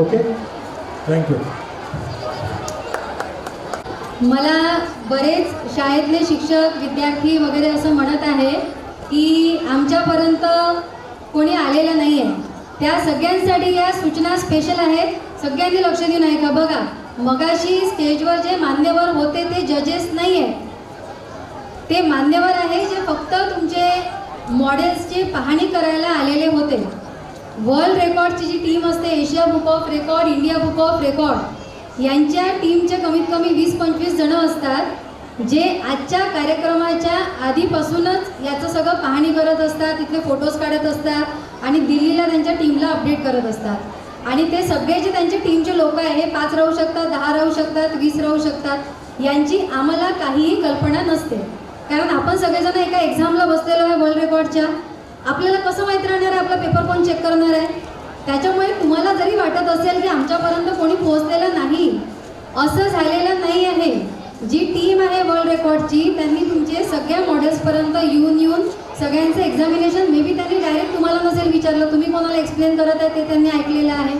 Okay, thank you. मला बरेच शाळेतले शिक्षक विद्यार्थी वगैरे असं म्हणत आहे की आमच्यापर्यंत कोणी आलेलं नाही आहे. त्या सगळ्यांसाठी या सूचना स्पेशल आहेत. सगळ्यांनी लक्ष देऊन ऐका. बघा, मगाशी स्टेजवर जे मान्यवर होते ते जजेस नाही आहेत, ते मान्यवर आहे जे फक्त तुमचे मॉडेल्सची पाहणी करायला आलेले होते. वर्ल्ड रेकॉर्डची जी टीम असते, Asia book of record, India book of record, यांच्या टीमचे कमीत कमी 20-25 जण असतात जे आजच्या कार्यक्रमाच्या आधीपासूनच याचं सगळं पाहणी करत असतात, तिथले फोटोज काढत असतात आणि दिल्लीला त्यांच्या टीमला अपडेट करत असतात. आणि ते सगळे जे त्यांच्या टीमचे लोक आहे, 5 राहू शकतात, 10 राहू शकतात, 20 राहू शकतात, यांची आम्हाला काहीही कल्पना नसते. कारण आपण सगळेजण एका एक्झामला बसलेलो आहे वर्ल्ड रेकॉर्डच्या. आपल्याला कसं माहीत राहणार आहे आपला पेपर कोण चेक करणार आहे? त्याच्यामुळे तुम्हाला जरी वाटत असेल की आमच्यापर्यंत कोणी पोहोचलेलं नाही, असं झालेलं नाही आहे. जी टीम आहे वर्ल्ड रेकॉर्डची त्यांनी तुमचे सगळ्या मॉडेल्सपर्यंत येऊन सगळ्यांचं एक्झामिनेशन मे बी त्यांनी डायरेक्ट तुम्हाला नसेल विचारलं, तुम्ही कोणाला एक्सप्लेन करत आहे ते त्यांनी ऐकलेलं आहे.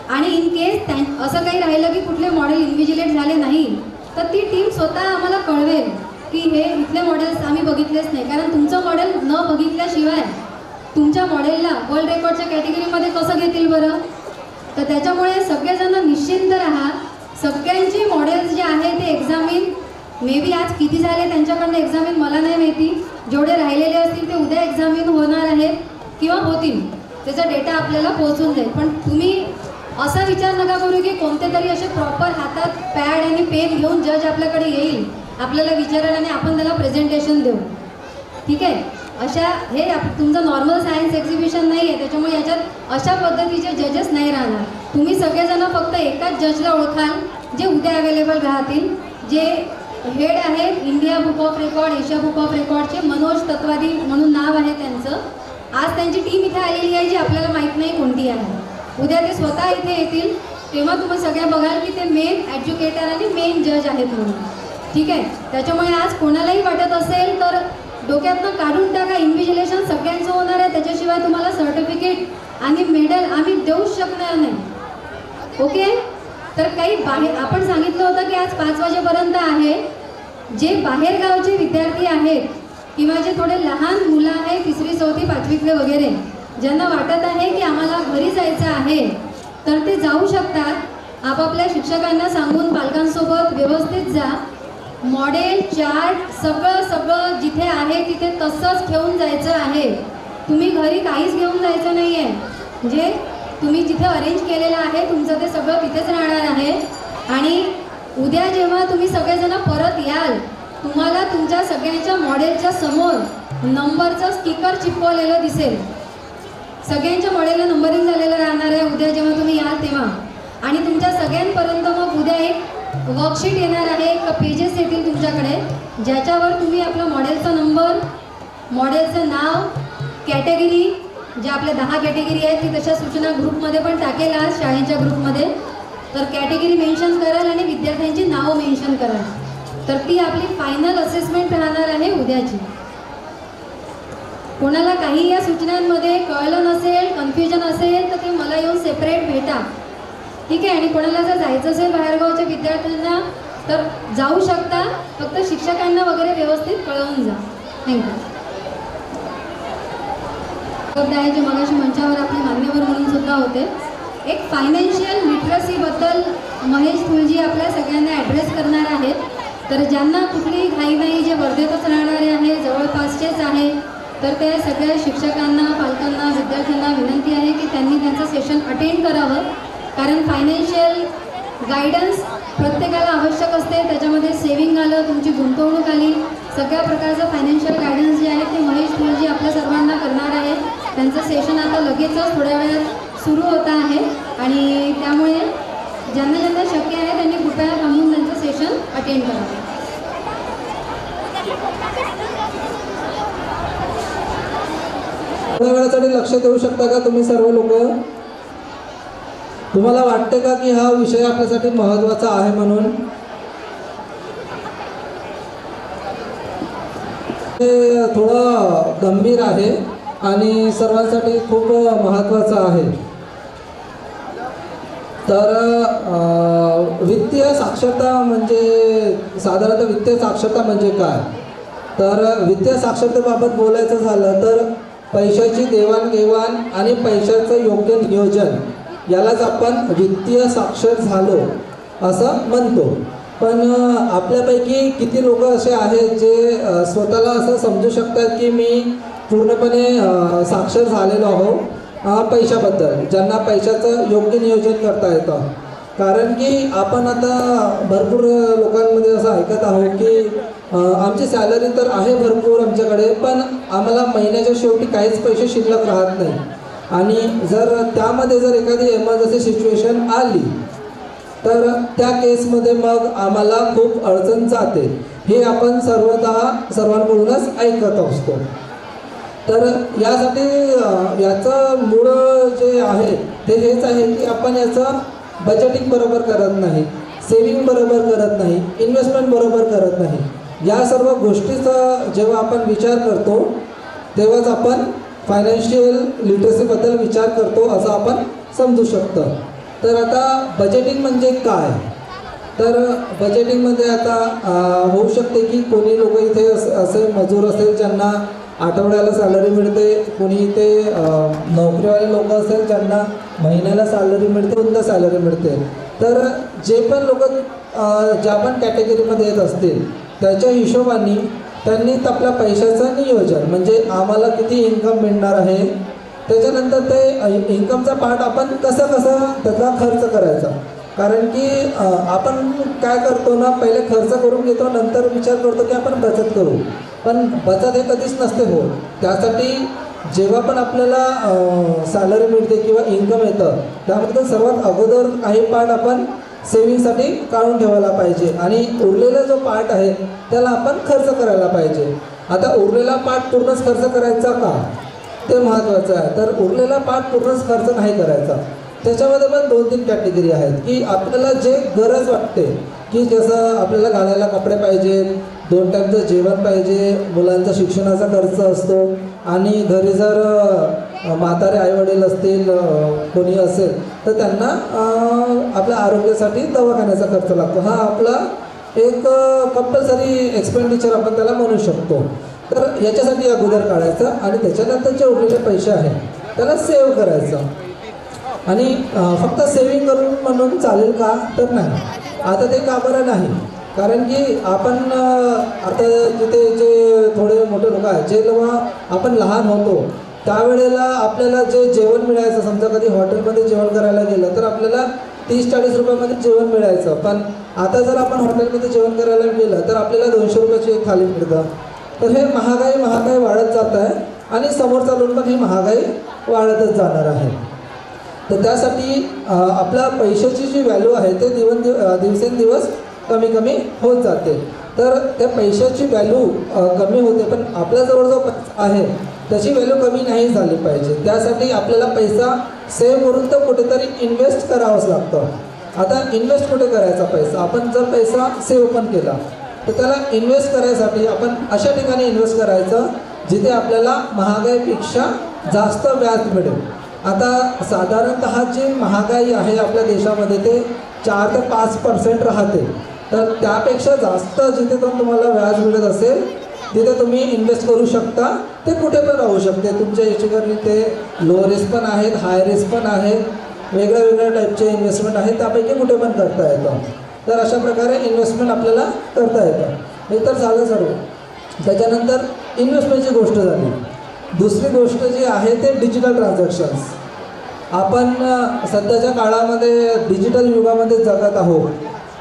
आणि इन केस असं काही राहिलं की कुठले मॉडेल इन्व्हिजिलेट झाले नाही, तर ती टीम स्वतः आम्हाला कळवेल की हे इथले मॉडेल्स आम्ही बघितलेच नाही. कारण तुमचं मॉडेल न बघितल्याशिवाय तुमच्या मॉडेलला वर्ल्ड रेकॉर्डच्या कॅटेगरीमध्ये कसं घेतील बरं? तर त्याच्यामुळे सगळेजण निश्चिंत राहा. सगळ्यांची मॉडेल्स जे आहे ते एक्झामिन मे बी आज किती झाले त्यांच्याकडनं एक्झामिन मला नाही माहिती. जेवढे राहिलेले असतील ते उद्या एक्झामिन होणार आहेत किंवा होतील, त्याचा डेटा आपल्याला पोहोचून जाईल. पण तुम्ही असा विचार नका करू की कोणते तरी असे प्रॉपर हातात पॅड आणि पेन घेऊन जज आपल्याकडे येईल, आपल्याला विचारेल आणि आपण त्याला प्रेझेंटेशन देऊ. ठीक आहे, अशा हे तुमचं नॉर्मल सायन्स एक्झिबिशन नाही आहे, त्याच्यामुळे याच्यात अशा पद्धतीचे जजेस नाही राहणार. तुम्ही सगळेजण फक्त एकाच जजला ओळखाल जे उद्या अवेलेबल राहतील, जे हेड आहेत India book of record, Asia book of रेकॉर्डचे मनोज तत्वादी म्हणून नाव आहे त्यांचं. आज त्यांची टीम इथे आलेली आहे जी आपल्याला माहीत नाही कोणती आहे. उद्या ते स्वतः इथे येतील तेव्हा तुम्ही सगळ्या बघाल की ते मेन एज्युकेटर आणि मेन जज आहेत म्हणून. ठीक आहे, त्याच्यामुळे आज कोणालाही वाटत असेल तर डोक्यातनं काढून टाका, इन्व्हिजिलेशन सगळ्यांचं होणार आहे, त्याच्याशिवाय तुम्हाला सर्टिफिकेट आणि मेडल आम्ही देऊच शकणार नाही. ओके, तर काही बाहेर आपण सांगितलं होतं की आज 5 वाजेपर्यंत आहे. जे बाहेरगावचे विद्यार्थी आहेत किंवा जे थोडे लहान मुलं आहेत 3री 4थी 5वीतले वगैरे, ज्यांना वाटत आहे की आम्हाला घरी जायचं आहे, तर ते जाऊ शकतात. आपापल्या शिक्षकांना सांगून पालकांसोबत व्यवस्थित जा. मॉडेल चार्ट सगळं जिथे आहे तिथे तसंच ठेवून जायचं आहे. तुम्ही घरी काहीच घेऊन जायचं नाही आहे. जे तुम्ही जिथे अरेंज केलेलं आहे तुमचं ते सगळं तिथेच राहणार आहे. आणि उद्या जेव्हा तुम्ही सगळेजण परत याल, तुम्हाला तुमच्या सगळ्यांच्या मॉडेलच्या समोर नंबरचं स्टिकर चिपकवलेलं दिसेल. सगळ्यांच्या मॉडेलला नंबरिंग झालेलं राहणार आहे उद्या जेव्हा तुम्ही याल तेव्हा. आणि तुमच्या सगळ्यांपर्यंत मग उद्या एक वर्कशीट येणार आहे, पेजेस येतील तुमच्याकडे, ज्याच्यावर तुम्ही आपलं मॉडेलचा नंबर, मॉडेलचं नाव, कॅटेगरी, ज्या आपल्या 10 कॅटेगरी आहेत ती तशा सूचना ग्रुपमध्ये पण टाकेल आज शाळेच्या ग्रुपमध्ये. तर कॅटेगरी मेन्शन कराल आणि विद्यार्थ्यांची नावं मेन्शन कराल. तर ती आपली फायनल असेसमेंट राहणार आहे उद्याची. कोणाला काही या सूचनांमध्ये कळलं नसेल, कन्फ्युजन असेल तर ते मला येऊन सेपरेट भेटा. ठीक आहे, आणि कोणाला जर जायचं असेल बाहेरगावच्या विद्यार्थ्यांना तर जाऊ शकता, फक्त शिक्षकांना वगैरे व्यवस्थित कळवून जा. थँक्यू. आहे जे मगाशी मंचावर आपले मान्यवर म्हणून सुद्धा होते. एक फायनान्शियल लिटरसीबद्दल महेश फुलजी आपल्या सगळ्यांना ॲड्रेस करणार आहेत. तर ज्यांना कुठलीही घाई नाही, जे वर्धेतच राहणारे आहे, जवळपासचेच आहे, तर त्या सगळ्या शिक्षकांना, पालकांना, विद्यार्थ्यांना विनंती आहे की त्यांनी त्यांचं सेशन अटेंड करावं. कारण फायनान्शियल गायडन्स प्रत्येकाला आवश्यक असते. त्याच्यामध्ये सेविंग आलं, तुमची गुंतवणूक आली, सगळ्या प्रकारचं फायनान्शियल गायडन्स जे आहे ते महेश फुलजी आपल्या सर्वांना करणार आहेत. त्यांचं सेशन आता लगेचच थोड्या वेळात सुरू होत आहे आणि त्यामुळे ज्यांना ज्यांना शक्य आहे त्यांनी कृपया थांबून त्यांचं सेशन अटेंड करावं. थोड्या वेळासाठी लक्ष देऊ शकता का तुम्ही सर्व लोक? तुम्हाला वाटते का की हा विषय आपल्यासाठी महत्त्वाचा आहे म्हणून? हे थोडं गंभीर आहे आणि सर्वांसाठी खूप महत्त्वाचं आहे. तर वित्तीय साक्षरता म्हणजे साधारणतः वित्तीय साक्षरता म्हणजे काय? तर वित्तीय साक्षरतेबाबत बोलायचं झालं तर पैशाची देवाणघेवाण आणि पैशाचं योग्य नियोजन यालाच आपण वित्तीय साक्षर झालो असं म्हणतो. पण आपल्यापैकी किती लोक असे आहेत जे स्वतःला असं समजू शकतात की मी पूर्णपणे साक्षर झालेलो आहो पैशाबद्दल, ज्यांना पैशाचं योग्य नियोजन करता येतं. कारण की आपण आता भरपूर लोकांमध्ये असं ऐकत आहोत की आमची सॅलरी तर आहे भरपूर आमच्याकडे, पण आम्हाला महिन्याच्या शेवटी काहीच पैसे शिल्लक राहत नाही. आणि जर त्यामध्ये जर एखादी एमर्जन्सी सिच्युएशन आली तर त्या केसमध्ये मग आम्हाला खूप अडचण जाते. हे आपण सर्वांकडूनच ऐकत असतो. तर यासाठी याचं मूळ जे आहे ते हेच आहे की आपण याचं बजेटिंग बरोबर करत नाही, सेविंग बरोबर करत नाही, इन्व्हेस्टमेंट बरोबर करत नाही. या सर्व गोष्टीचा जेव्हा आपण विचार करतो तेव्हाच आपण फायनान्शियल लिटरसीबद्दल विचार करतो असं आपण समजू शकतो. तर आता बजेटिंग म्हणजे काय? तर बजेटिंगमध्ये आता होऊ शकते की कोणी लोक इथे असे मजूर असेल ज्यांना आठवड्याला सॅलरी मिळते, कोणी इथे नोकरीवाले लोक असेल ज्यांना महिन्याला सॅलरी मिळते, कोणत्या सॅलरी मिळते. तर जे पण लोक ज्या पण कॅटेगरीमध्ये येत असतील त्याच्या हिशोबाने त्यांनी आपल्या पैशाचं नियोजन म्हणजे आम्हाला किती इन्कम मिळणार आहे, त्याच्यानंतर ते इन्कमचा पार्ट आपण कसा त्याचा खर्च करायचा. कारण की आपण काय करतो ना, पहिले खर्च करून घेतो, नंतर विचार करतो की आपण बचत करू, पण बचत हे कधीच नसते होत. त्यासाठी जेव्हा पण आपल्याला सॅलरी मिळते किंवा इन्कम येतं त्यामध्ये सर्वात अगोदर काही पार्ट आपण सेविंगसाठी काढून ठेवायला पाहिजे आणि उरलेला जो पार्ट आहे त्याला आपण खर्च करायला पाहिजे. आता उरलेला पार्ट पूर्णच खर्च करायचा का ते महत्त्वाचं आहे. तर उरलेला पार्ट पूर्णच खर्च नाही करायचा. त्याच्यामध्ये पण 2-3 कॅटेगरी आहेत की आपल्याला जे गरज वाटते की जसं आपल्याला घालायला कपडे पाहिजे, 2 टाईमचं जेवण पाहिजे, मुलांचा शिक्षणाचा खर्च असतो आणि घरी जर म्हातारे आईवडील असतील कोणी असेल तर त्यांना आपल्या आरोग्यासाठी दवाखान्याचा खर्च लागतो. हा आपला एक कंपल्सरी एक्सपेंडिचर आपण त्याला म्हणू शकतो. तर याच्यासाठी अगोदर काढायचं आणि त्याच्यानंतर जे उरलेले पैसे आहेत त्याला सेव्ह करायचं. आणि फक्त सेविंग करून म्हणून चालेल का? तर नाही. आता ते का बरं नाही? कारण की आपण आता जिथे जे थोडे मोठे लोक आहेत, जे लोक आपण लहान होतो त्यावेळेला आपल्याला जे जेवण मिळायचं, समजा कधी हॉटेलमध्ये जेवण करायला गेलं तर आपल्याला 30-40 रुपयामध्ये जेवण मिळायचं. पण आता जर आपण हॉटेलमध्ये जेवण करायला गेलं तर आपल्याला 200 रुपयाची एक थाली मिळतं. तर हे महागाई वाढत जात आहे आणि समोर चालून पण ही महागाई वाढतच जाणार आहे. तर त्यासाठी आपल्या पैशाची जी व्हॅल्यू आहे ते दिवसेंदिवस कमी होत जाते. तर त्या पैशाची व्हॅल्यू कमी होते, पण आपल्याजवळ जो पैसा आहे त्याची व्हॅल्यू कमी नाही झाली पाहिजे. त्यासाठी आपल्याला पैसा सेव्ह करून तर कुठेतरी इन्व्हेस्ट करावंच लागतं. आता इन्व्हेस्ट कुठे करायचा पैसा? आपण जर पैसा सेव्ह पण केला तर त्याला इन्व्हेस्ट करायसाठी आपण अशा ठिकाणी इन्व्हेस्ट करायचं जिथे आपल्याला महागाईपेक्षा जास्त व्याज मिळेल. आता साधारणतः जी महागाई आहे आपल्या देशामध्ये ते 4 ते 5% राहते. तर त्यापेक्षा जास्त जिथे तुम्हाला व्याज मिळत असेल तिथे तुम्ही इन्व्हेस्ट करू शकता. ते कुठे पण राहू शकते. तुमच्या हिशोबाने ते लो रिस्क पण आहेत, हाय रिस्क पण आहेत, वेगळ्या टाईपचे इन्व्हेस्टमेंट आहेत, त्यापैकी कुठे पण करता येतं. तर अशा प्रकारे इन्व्हेस्टमेंट आपल्याला करता येतं. हे तर झालं सर्व. त्याच्यानंतर इन्व्हेस्टमेंटची गोष्ट झाली. दुसरी गोष्ट जी आहे ते डिजिटल ट्रान्झॅक्शन्स. आपण सध्याच्या काळामध्ये डिजिटल युगामध्ये जगत आहोत.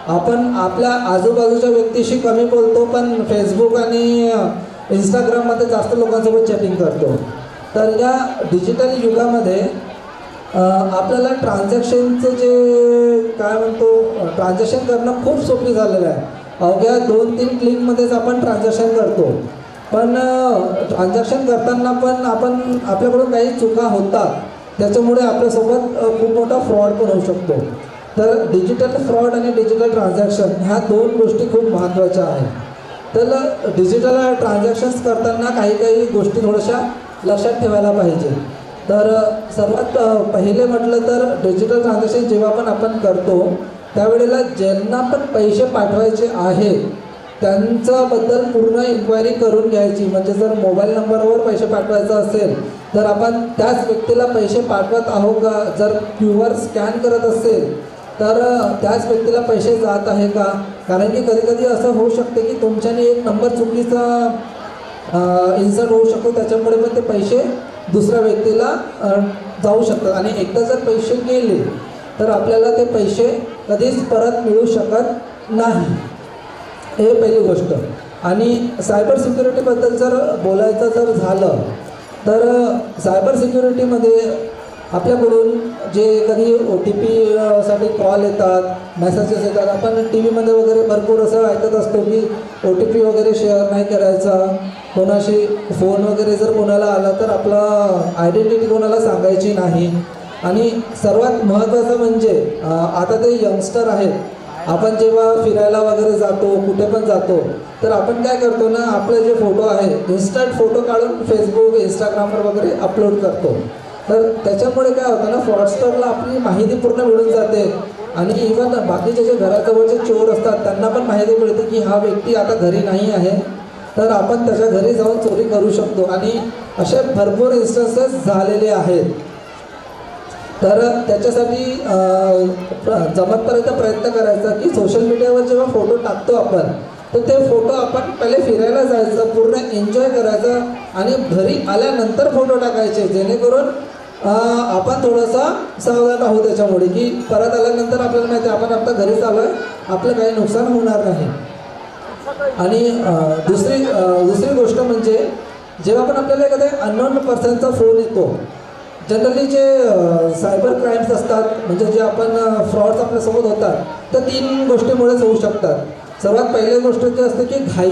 आपण आपल्या आजूबाजूच्या व्यक्तीशी कमी बोलतो, पण फेसबुक आणि इंस्टाग्राममध्ये जास्त लोकांसोबत चॅटिंग करतो. तर या डिजिटल युगामध्ये आपल्याला ट्रान्झॅक्शनचं जे काय म्हणतो ट्रान्झॅक्शन करणं खूप सोपी झालेलं आहे. अवघ्या 2-3 क्लिकमध्येच आपण ट्रान्झॅक्शन करतो. पण ट्रान्झॅक्शन करताना पण आपल्याकडून काही चुका होतात, त्याच्यामुळे आपल्यासोबत खूप मोठा फ्रॉड पण होऊ शकतो. तर डिजिटल फ्रॉड आणि डिजिटल ट्रान्झॅक्शन ह्या 2 गोष्टी खूप महत्त्वाच्या आहेत. तर डिजिटल ट्रान्झॅक्शन्स करताना काही गोष्टी थोड्याशा लक्षात ठेवायला पाहिजे. तर सर्वात पहिले म्हटलं तर डिजिटल ट्रान्झॅक्शन जेव्हा पण आपण करतो त्यावेळेला ज्यांना पण पैसे पाठवायचे आहेत त्यांच्याबद्दल पूर्ण इन्क्वायरी करून घ्यायची. म्हणजे जर मोबाईल नंबरवर पैसे पाठवायचं असेल तर आपण त्याच व्यक्तीला पैसे पाठवत आहोत का, जर QR स्कॅन करत असेल तर त्याच व्यक्तीला पैसे जात आहे का. कारण की कधी कधी असं होऊ शकते की तुमच्याने एक नंबर चुकीचा इन्सर्ट होऊ शकतो, त्याच्यामुळे पण ते पैसे दुसऱ्या व्यक्तीला जाऊ शकतात आणि एकदा जर पैसे गेले तर आपल्याला ते पैसे कधीच परत मिळू शकत नाही. हे पहिली गोष्ट. आणि सायबर सिक्युरिटीबद्दल जर बोलायचं जर झालं तर सायबर सिक्युरिटीमध्ये आपल्याकडून जे कधी OTP साठी कॉल येतात, मेसेजेस येतात. आपण टी व्हीमध्ये वगैरे भरपूर असं ऐकत असतो की OTP वगैरे शेअर नाही करायचा, कोणाशी फोन वगैरे जर कोणाला आला तर आपला आयडेंटिटी कोणाला सांगायची नाही. आणि सर्वात महत्त्वाचं म्हणजे आता ते यंगस्टर आहेत, आपण जेव्हा फिरायला वगैरे जातो, कुठे पण जातो तर आपण काय करतो ना, आपले जे फोटो आहे इन्स्टंट फोटो काढून फेसबुक इंस्टाग्रामवर वगैरे अपलोड करतो. तर त्याच्यामुळे काय होतं ना, फ्रॉडस्टरला आपली माहिती पूर्ण मिळून जाते आणि इवन बाकीचे जे घराजवळचे चोर असतात त्यांना पण माहिती मिळते की हा व्यक्ती आता घरी नाही आहे, तर आपण त्याच्या घरी जाऊन चोरी करू शकतो. आणि असे भरपूर इन्स्टन्सेस झालेले आहेत. तर त्याच्यासाठी जमतपर्यंत प्रयत्न करायचा की सोशल मीडियावर जेव्हा फोटो टाकतो आपण तर ते फोटो आपण पहिले फिरायला जायचं, पूर्ण एन्जॉय करायचं आणि घरी आल्यानंतर फोटो टाकायचे, जेणेकरून आपण थोडंसं सावधान आहोत त्याच्यामुळे की परत आल्यानंतर आपल्याला माहिती आहे आपण आता घरीच आलो आहे, आपलं काही नुकसान होणार नाही. आणि दुसरी गोष्ट म्हणजे जेव्हा पण आपल्याला एखाद्या अननोन पर्सनचा फोन येतो, जनरली जे सायबर क्राईम्स असतात म्हणजे जे आपण फ्रॉड्स आपल्यासोबत होतात तर 3 गोष्टीमुळेच होऊ शकतात. सर्वात पहिली गोष्ट जी असते की घाई.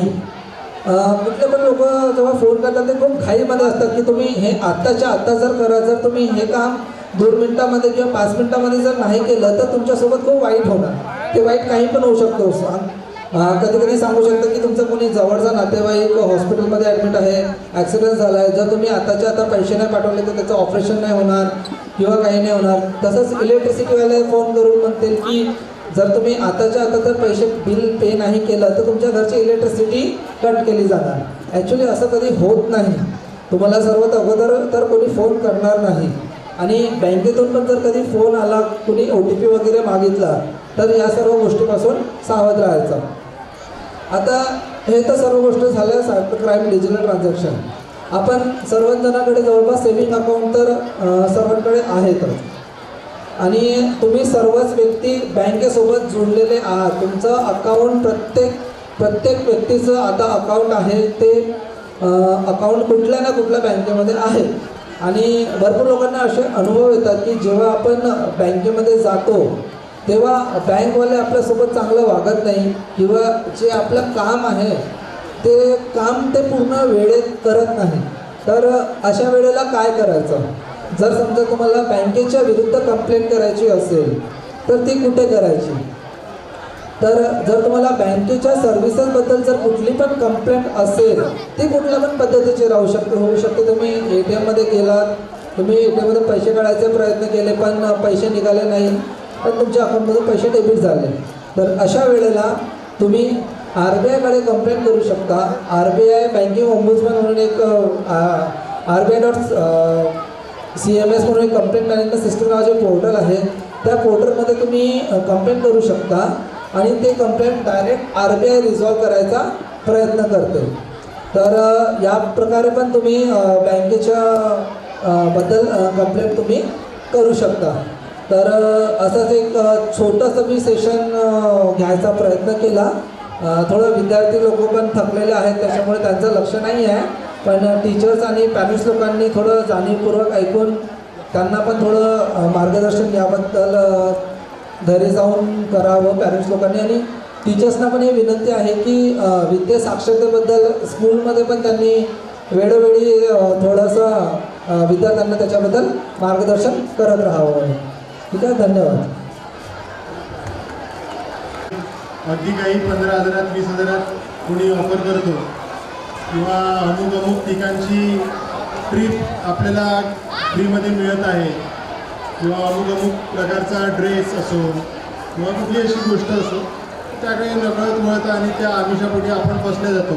कुठले पण लोक जेव्हा फोन करतात ते खूप घाईमध्ये असतात की तुम्ही हे आत्ताच्या आत्ता जर करा, जर तुम्ही हे काम 2 मिनिटामध्ये किंवा 5 मिनिटामध्ये जर नाही केलं तर तुमच्यासोबत खूप वाईट होणार. ते वाईट काही पण होऊ शकतो. कधी कधी सांगू शकतं की तुमचं कोणी जवळचा नातेवाईक हॉस्पिटलमध्ये ॲडमिट आहे, ॲक्सिडेंट झाला आहे, जर तुम्ही आताच्या आता पैसे नाही पाठवले तर त्याचं ऑपरेशन नाही होणार किंवा काही नाही होणार. तसंच इलेक्ट्रिसिटीवाले फोन करून म्हणतील की जर तुम्ही आताच्या आता जर पैसे बिल पे नाही केलं तर तुमच्या घरची इलेक्ट्रिसिटी कट केली जाणार. ॲक्च्युली असं कधी होत नाही. तुम्हाला सर्वात अगोदर तर कोणी फोन करणार नाही. आणि बँकेतून पण जर कधी फोन आला, कोणी OTP वगैरे मागितला तर या सर्व गोष्टीपासून सावध राहायचं. आता हे तर सर्व गोष्टी झाल्या सायबर क्राईम, डिजिटल ट्रान्झॅक्शन. आपण सर्वजणांकडे जवळपास सेव्हिंग अकाउंट तर सर्वांकडे आहेतच. आणि तुम्ही सर्वच व्यक्ती बँकेसोबत जोडलेले आहात. तुमचं अकाउंट प्रत्येक व्यक्तीचं आता अकाउंट आहे, ते अकाउंट कुठल्या ना कुठल्या बँकेमध्ये आहे. आणि भरपूर लोकांना असे अनुभव येतात की जेव्हा आपण बँकेमध्ये जातो तेव्हा बँकवाले आपल्यासोबत चांगलं वागत नाही किंवा जे आपलं काम आहे ते काम ते पूर्ण वेळेत करत नाही. तर अशा वेळेला काय करायचं? जर समजा तुम्हाला बँकेच्या विरुद्ध कंप्लेंट करायची असेल तर ती कुठे करायची? तर जर तुम्हाला बँकेच्या सर्व्हिसेसबद्दल जर कुठली पण कंप्लेंट असेल ती कुठल्या पण पद्धतीची होऊ शकते. तुम्ही ATMमध्ये गेलात, तुम्ही ATMमध्ये पैसे काढायचे प्रयत्न केले पण पैसे निघाले नाही, पण तुमच्या अकाउंटमधून पैसे डेबिट झाले, तर अशा वेळेला तुम्ही RBIकडे कंप्लेंट करू शकता. RBI बँकिंग ओम्बुड्समन म्हणून एक RBI.CMS म्हणून एक कंप्लेंट मॅनेजमेंट सिस्टम नावाचे पोर्टल आहे. त्या पोर्टलमध्ये तुम्ही कंप्लेंट करू शकता आणि ते कंप्लेंट डायरेक्ट RBI रिझॉल्व करायचा प्रयत्न करते. तर या प्रकारे पण तुम्ही बँकेच्या बद्दल कंप्लेंट तुम्ही करू शकता. तर असंच एक छोटंसं मी सेशन घ्यायचा प्रयत्न केला. थोडं विद्यार्थी लोक पण थकलेले आहेत त्याच्यामुळे त्यांचं लक्ष नाही आहे, पण टीचर्स आणि पॅरेंट्स लोकांनी थोडं जाणीवपूर्वक ऐकून त्यांना पण थोडं मार्गदर्शन याबद्दल घरी जाऊन करावं पॅरेंट्स लोकांनी. आणि टीचर्सना पण ही विनंती आहे की वित्तीय साक्षरतेबद्दल स्कूलमध्ये पण त्यांनी वेळोवेळी थोडंसं विद्यार्थ्यांना त्याच्याबद्दल मार्गदर्शन करत राहावं. ठीक आहे, धन्यवाद. अगदी काही 15,000 20,000 कोणी ऑफर करतो किंवा अमुक ठिकाणची ट्रिप आपल्याला फ्रीमध्ये मिळत आहे किंवा अमुक प्रकारचा ड्रेस असो किंवा कुठली अशी गोष्ट असो त्याकडे नकळत वळतं आणि त्या आमिषापोटी आपण फसले जातो.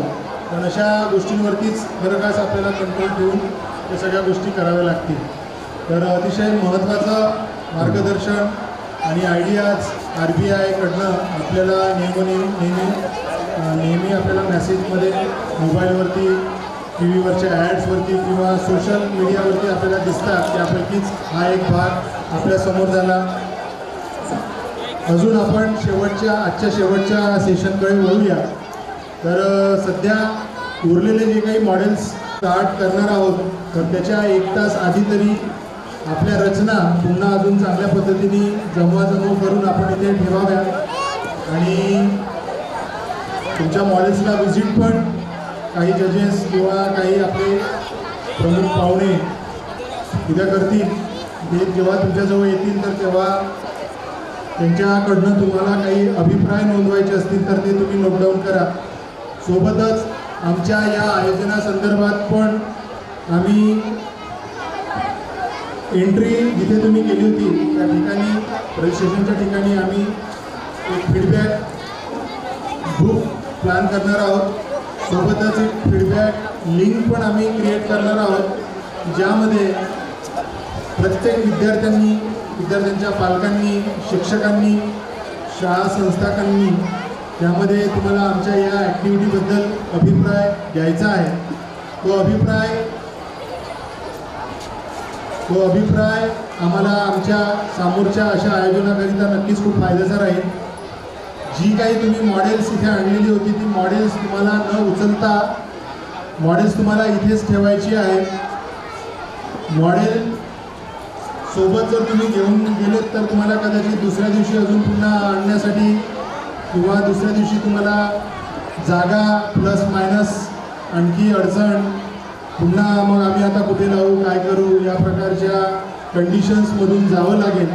पण अशा गोष्टींवरतीच खरं खास आपल्याला कंट्रोल ठेवून त्या सगळ्या गोष्टी कराव्या लागतील. तर अतिशय महत्त्वाचं मार्गदर्शन आणि आयडियाज RBI कडनं आपल्याला नेहमी आपल्याला मेसेजमध्ये मोबाईलवरती टी व्हीवरच्या ॲड्सवरती किंवा सोशल मीडियावरती आपल्याला दिसतात. त्यापैकीच हा एक भाग आपल्यासमोर झाला. अजून आपण आजच्या शेवटच्या सेशनकडे वळूया. तर सध्या उरलेले जे काही मॉडेल्स स्टार्ट करणार आहोत तर त्याच्या 1 तास आधी तरी आपल्या रचना पुन्हा अजून चांगल्या पद्धतीने जमवाजमव करून आपण इथे ठेवाव्या आणि तुमच्या मॉडेल्सला व्हिजिट पण काही जजेस किंवा काही आपले प्रमुख पाहुणे उद्या करतील. ते जेव्हा तुमच्याजवळ येतील तर तेव्हा त्यांच्याकडनं तुम्हाला काही अभिप्राय नोंदवायचे असतील तर ते तुम्ही नोटडाऊन करा. सोबतच आमच्या या आयोजनासंदर्भात पण आम्ही एंट्री जिथे तुम्ही केली होती त्या ठिकाणी रजिस्ट्रेशनच्या ठिकाणी आम्ही एक फीडबॅक ग्रुप प्लॅन करणार आहोत. सोबतच एक फीडबॅक लिंक पण आम्ही क्रिएट करणार आहोत ज्यामध्ये प्रत्येक विद्यार्थ्यांच्या पालकांनी, शिक्षकांनी, शाळा संस्थाकांनी त्यामध्ये तुम्हाला आमच्या या ॲक्टिव्हिटीबद्दल अभिप्राय द्यायचा आहे. तो अभिप्राय आम्हाला आमच्या समोरच्या अशा आयोजनाकरिता नक्कीच खूप फायद्याचा राहील. जी काही तुम्ही मॉडेल्स इथे आणलेली होती ती मॉडेल्स तुम्हाला न उचलता मॉडेल्स तुम्हाला इथेच ठेवायची आहेत. मॉडेल सोबत जर तुम्ही घेऊन गेलेत तर तुम्हाला कदाचित दुसऱ्या दिवशी अजून पुन्हा आणण्यासाठी किंवा दुसऱ्या दिवशी तुम्हाला जागा प्लस मायनस आणखी अडचण पुन्हा मग आम्ही आता कुठे लावू काय करू या प्रकारच्या कंडिशन्समधून जावं लागेल.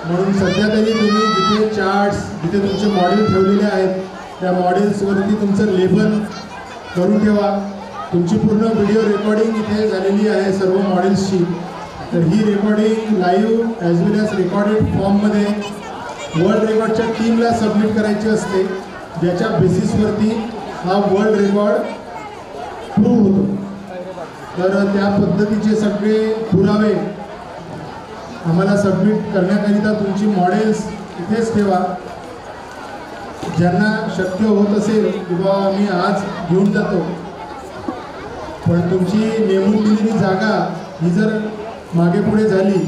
म्हणून सध्या तरी तुम्ही जिथे चार्ट्स जिथे तुमचे मॉडेल ठेवलेले आहेत त्या मॉडेल्सवरती तुमचं लेबल करून ठेवा. तुमची पूर्ण व्हिडिओ रेकॉर्डिंग इथे झालेली आहे सर्व मॉडेल्सची. तर ही रेकॉर्डिंग लाईव्ह ॲज वेल ॲज रेकॉर्डेड फॉर्ममध्ये वर्ल्ड रेकॉर्डच्या टीमला सबमिट करायची असते ज्याच्या बेसिसवरती हा वर्ल्ड रेकॉर्ड प्रूव्ह होतो. तर त्या पद्धतीचे सगळे पुरावे आम्हाला सबमिट करण्याकरिता तुमची मॉडेल्स इथेच ठेवा. ज्यांना शक्य होत असेल किंवा आम्ही आज घेऊन जातो पण तुमची नेमून दिलेली जागा ही जर मागे पुढे झाली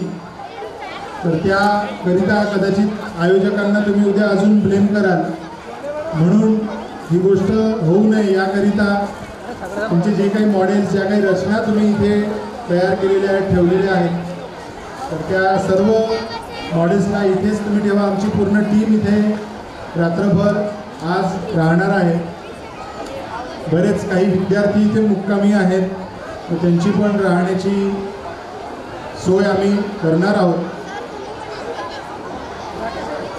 तर त्याकरिता कदाचित आयोजकांना तुम्ही उद्या अजून ब्लेम कराल. म्हणून ही गोष्ट होऊ नये याकरिता तुमचे जे काही मॉडेल्स ज्या काही रचना तुम्ही इथे तयार केलेल्या आहेत ठेवलेल्या आहेत तर त्या सर्व मॉडेल्सला इथेच तुम्ही ठेवा. आमची पूर्ण टीम इथे रात्रभर आज राहणार आहे. बरेच काही विद्यार्थी इथे मुक्कामी आहेत तर त्यांची पण राहण्याची सोय आम्ही करणार आहोत.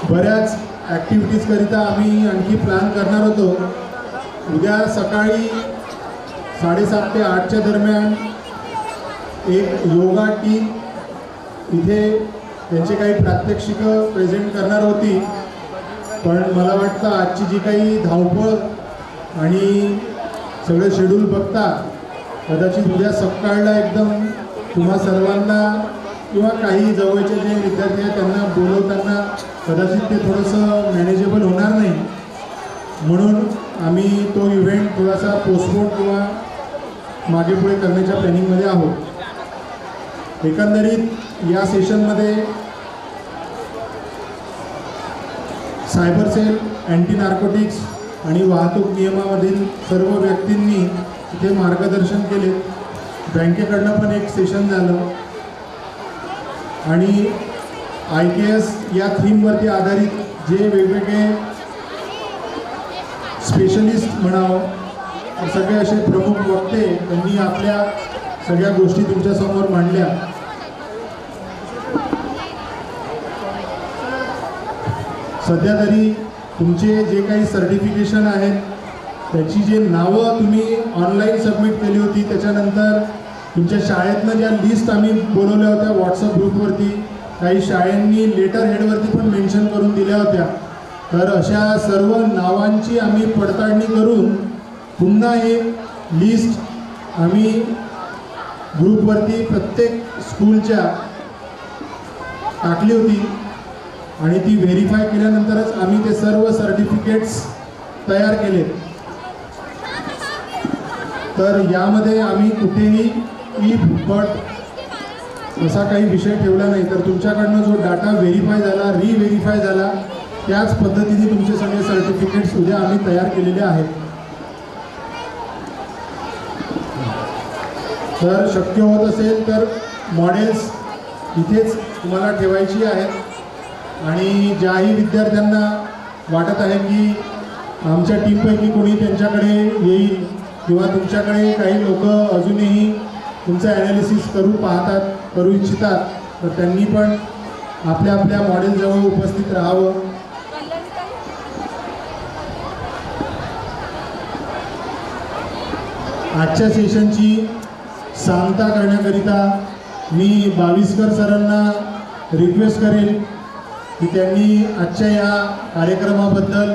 बऱ्याच ॲक्टिव्हिटीजकरिता आम्ही आणखी प्लॅन करणार होतो. उद्या सकाळी 7:30 ते 8च्या दरम्यान एक योगा टीम इथे त्यांचे काही प्रात्यक्षिकं प्रेझेंट करणार होती. पण मला वाटतं आजची जी काही धावपळ आणि सगळं शेड्यूल बघता कदाचित उद्या सकाळला एकदम तुम्हा सर्वांना किंवा काही जवळचे जे विद्यार्थी आहेत त्यांना बोलवताना कदाचित ते थोडंसं मॅनेजेबल होणार नाही. म्हणून आम्ही तो इव्हेंट थोडासा पोस्टपोन किंवा मागे पुढे करण्याच्या प्लॅनिंगमध्ये आहोत. एकंदरीत या सेशनमध्ये सायबर सेल, अँटी नार्कोटिक्स आणि वाहतूक नियमामधील सर्व व्यक्तींनी इथे मार्गदर्शन केले. बँकेकडनं पण एक सेशन झालं आणि IKS या थीमवरती आधारित जे वेगवेगळे स्पेशलिस्ट म्हणावं सगळे असे प्रमुख वक्ते त्यांनी आपल्या सगळ्या गोष्टी तुमच्यासमोर मांडल्या. सध्या तरी तुमचे जे काही सर्टिफिकेशन आहेत त्याची जे नावं तुम्ही ऑनलाईन सबमिट केली होती त्याच्यानंतर तुमच्या शाळेतनं ज्या लिस्ट आम्ही बोलवल्या होत्या व्हॉट्सअप ग्रुपवरती, काही शाळांनी लेटर हेडवरती पण मेन्शन करून दिल्या होत्या. तर अशा सर्व नावांची आम्ही पडताळणी करून पुन्हा एक लिस्ट आम्ही ग्रुपवरती प्रत्येक स्कूलच्या टाकली होती आणि ती व्हेरीफाय केल्यानंतरच आम्ही ते सर्व सर्टिफिकेट्स तयार केले. तर यामध्ये आम्ही कुठेही ई फुकट असा काही विषय ठेवला नाही. तर तुमच्याकडनं जो डाटा व्हेरीफाय झाला, रिव्हेरीफाय झाला, त्याच पद्धतीने तुमचे सगळे सर्टिफिकेट्स उद्या आम्ही तयार केलेले आहेत. तर शक्य होत असेल तर मॉडेल्स इथेच तुम्हाला ठेवायची आहेत आणि ज्याही विद्यार्थ्यांना वाटत आहे की आमच्या टीमपैकी कोणी त्यांच्याकडे येईल किंवा तुमच्याकडे काही लोक अजूनही तुमचं ॲनालिसिस करू इच्छितात, तर त्यांनी पण आपल्या आपल्या मॉडेलजवळ उपस्थित राहावं. आजच्या सेशनची सांगता करण्याकरिता मी बाविस्कर सरांना रिक्वेस्ट करेन की त्यांनी आजच्या या कार्यक्रमाबद्दल,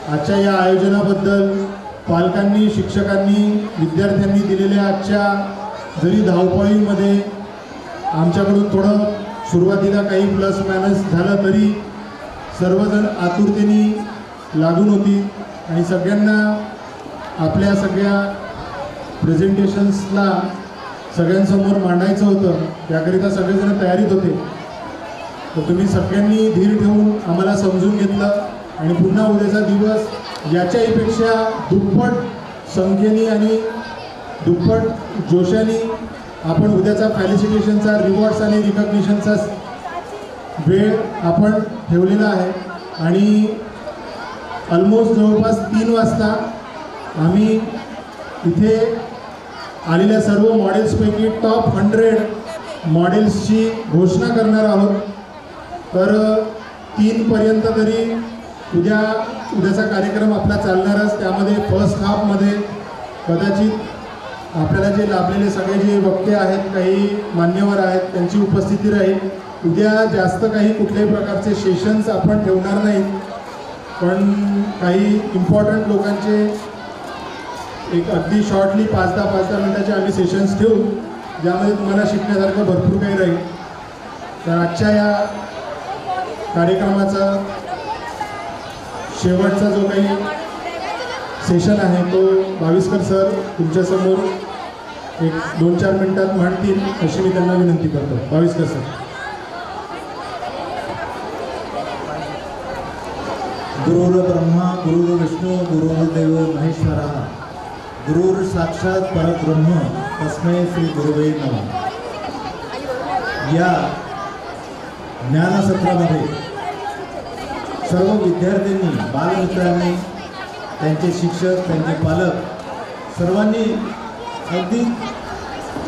आजच्या या आयोजनाबद्दल पालकांनी, शिक्षकांनी, विद्यार्थ्यांनी दिलेल्या आजच्या जरी धावपळीमध्ये आमच्याकडून थोडं सुरुवातीला काही प्लस मायनस झालं तरी सर्वजण आतुरतेने लागून होती आणि सगळ्यांना आपल्या सगळ्या प्रेझेंटेशन्सला सगळ्यांसमोर मांडायचं होतं, त्याकरिता सगळेजण तयारीत होते. तर तुम्ही सगळ्यांनी धीर ठेवून आम्हाला समजून घेतलं आणि पुन्हा उद्याचा दिवस याच्याहीपेक्षा दुप्पट संख्येने आणि दुप्पट जोशाने आपण उद्याचा फॅलिसिटेशनचा, रिवॉर्ड्स आणि रिकग्निशनचा वेळ आपण ठेवलेला आहे आणि ऑलमोस्ट जवळपास 3 वाजता आम्ही इथे आलेल्या सर्व मॉडेल्सपैकी टॉप 100 मॉडेल्सची घोषणा करणार आहोत. तर 3 पर्यंत तरी उद्याचा कार्यक्रम आपला चालणारच. त्यामध्ये फर्स्ट हाफमध्ये कदाचित आपल्याला जे लाभलेले सगळे जे वक्ते आहेत, काही मान्यवर आहेत, त्यांची उपस्थिती राहील. उद्या जास्त काही कुठल्याही प्रकारचे सेशन्स आपण ठेवणार नाहीत, पण काही इम्पॉर्टंट लोकांचे एक अगदी शॉर्टली 5-10 मिनिटाचे आम्ही सेशन्स ठेवू, ज्यामध्ये तुम्हाला शिकण्यासारखं भरपूर काही राहील. तर आजच्या या कार्यक्रमाचा शेवटचा जो काही सेशन आहे तो बाविस्कर सर तुमच्यासमोर एक 2-4 मिनिटात मांडतील अशी मी त्यांना विनंती करतो. बाविस्कर सर. गुरुर्ब्रह्मा गुरुर्विष्णू गुरुर्देव महेश्वरः गुरुर् साक्षात परब्रह्म तस्मै श्री गुरुवे नमः. या ज्ञानसत्रामध्ये सर्व विद्यार्थ्यांनी, बालमित्रांनी, त्यांचे शिक्षक, त्यांचे पालक सर्वांनी अगदी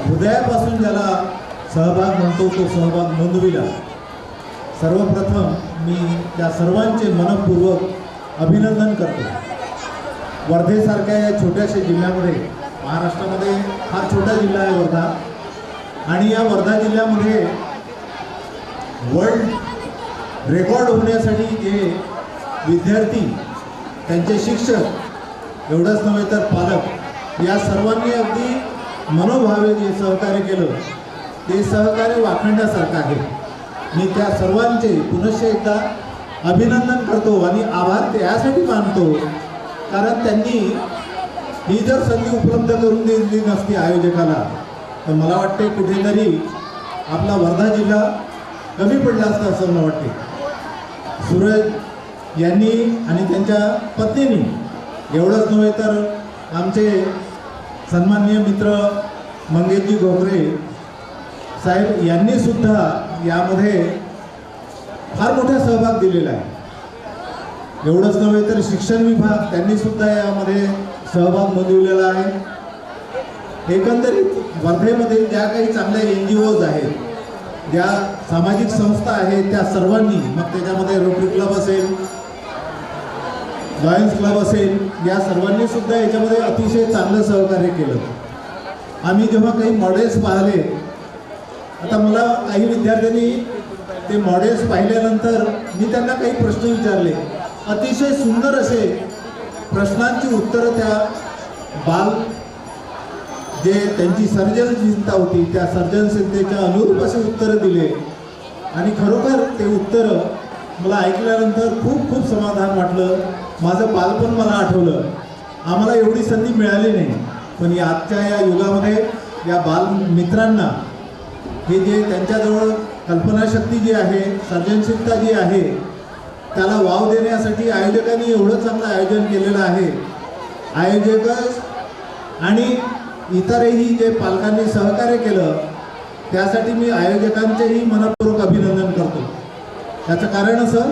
हृदयापासून ज्याला सहभाग म्हणतो तो सहभाग नोंदविला. सर्वप्रथम मी त्या सर्वांचे मनपूर्वक अभिनंदन करतो. वर्धेसारख्या या छोट्याशा जिल्ह्यामध्ये, महाराष्ट्रामध्ये फार छोटा जिल्हा आहे वर्धा, आणि या वर्धा जिल्ह्यामध्ये वर्ल्ड रेकॉर्ड होण्यासाठी जे विद्यार्थी, त्यांचे शिक्षक, एवढंच नव्हे तर पालक, या सर्वांनी अगदी मनोभावे जे सहकार्य केलं ते सहकार्य वाखण्यासारखं आहे. मी त्या सर्वांचे पुनश्च एकदा अभिनंदन करतो आणि आभार त्यासाठी मानतो, कारण त्यांनी ही जर संधी उपलब्ध करून दिली नसती आयोजकाला, तर मला वाटते कुठेतरी आपला वर्धा जिल्हा कमी पडला असता असं मला वाटते. सूरज यांनी आणि त्यांच्या पत्नींनी, एवढंच नव्हे तर आमचे सन्माननीय मित्र मंगेशजी घोगरे साहेब यांनी सुद्धा यामध्ये फार मोठा सहभाग दिलेला आहे. एवढंच नव्हे तर शिक्षण विभाग त्यांनी सुद्धा यामध्ये सहभाग नोंदवलेला आहे. एकंदरीत वर्धेमध्ये ज्या काही चांगल्या NGOज आहेत, ज्या सामाजिक संस्था आहेत, त्या सर्वांनी, मग त्याच्यामध्ये रोटरी क्लब असेल, लायन्स क्लब असेल, या सर्वांनी सुद्धा याच्यामध्ये अतिशय चांगलं सहकार्य केलं. आम्ही जेव्हा काही मॉडेल्स पाहिले, आता मला काही विद्यार्थ्यांनी ते मॉडेल्स पाहिल्यानंतर मी त्यांना काही प्रश्न विचारले. अतिशय सुंदर असे प्रश्नांची उत्तरं त्या बाल जे त्यांची सर्जनशीलता होती त्या सर्जनशीलतेच्या अनुरूप असे उत्तरं दिले. आणि खरोखर ते उत्तरं मला ऐकल्यानंतर खूप खूप समाधान वाटलं. माझं बालपण मला आठवलं. आम्हाला एवढी संधी मिळाली नाही, पण आजच्या या युगामध्ये या बालमित्रांना हे जे त्यांच्याजवळ कल्पनाशक्ती जी आहे, सर्जनशीलता जी आहे, त्याला वाव देण्यासाठी आयोजकांनी एवढं चांगलं आयोजन केलेलं आहे. आयोजक आणि इतरही जे पालकांनी सहकार्य केलं त्यासाठी मी आयोजकांचेही मनपूर्वक अभिनंदन करतो. त्याचं कारण असं,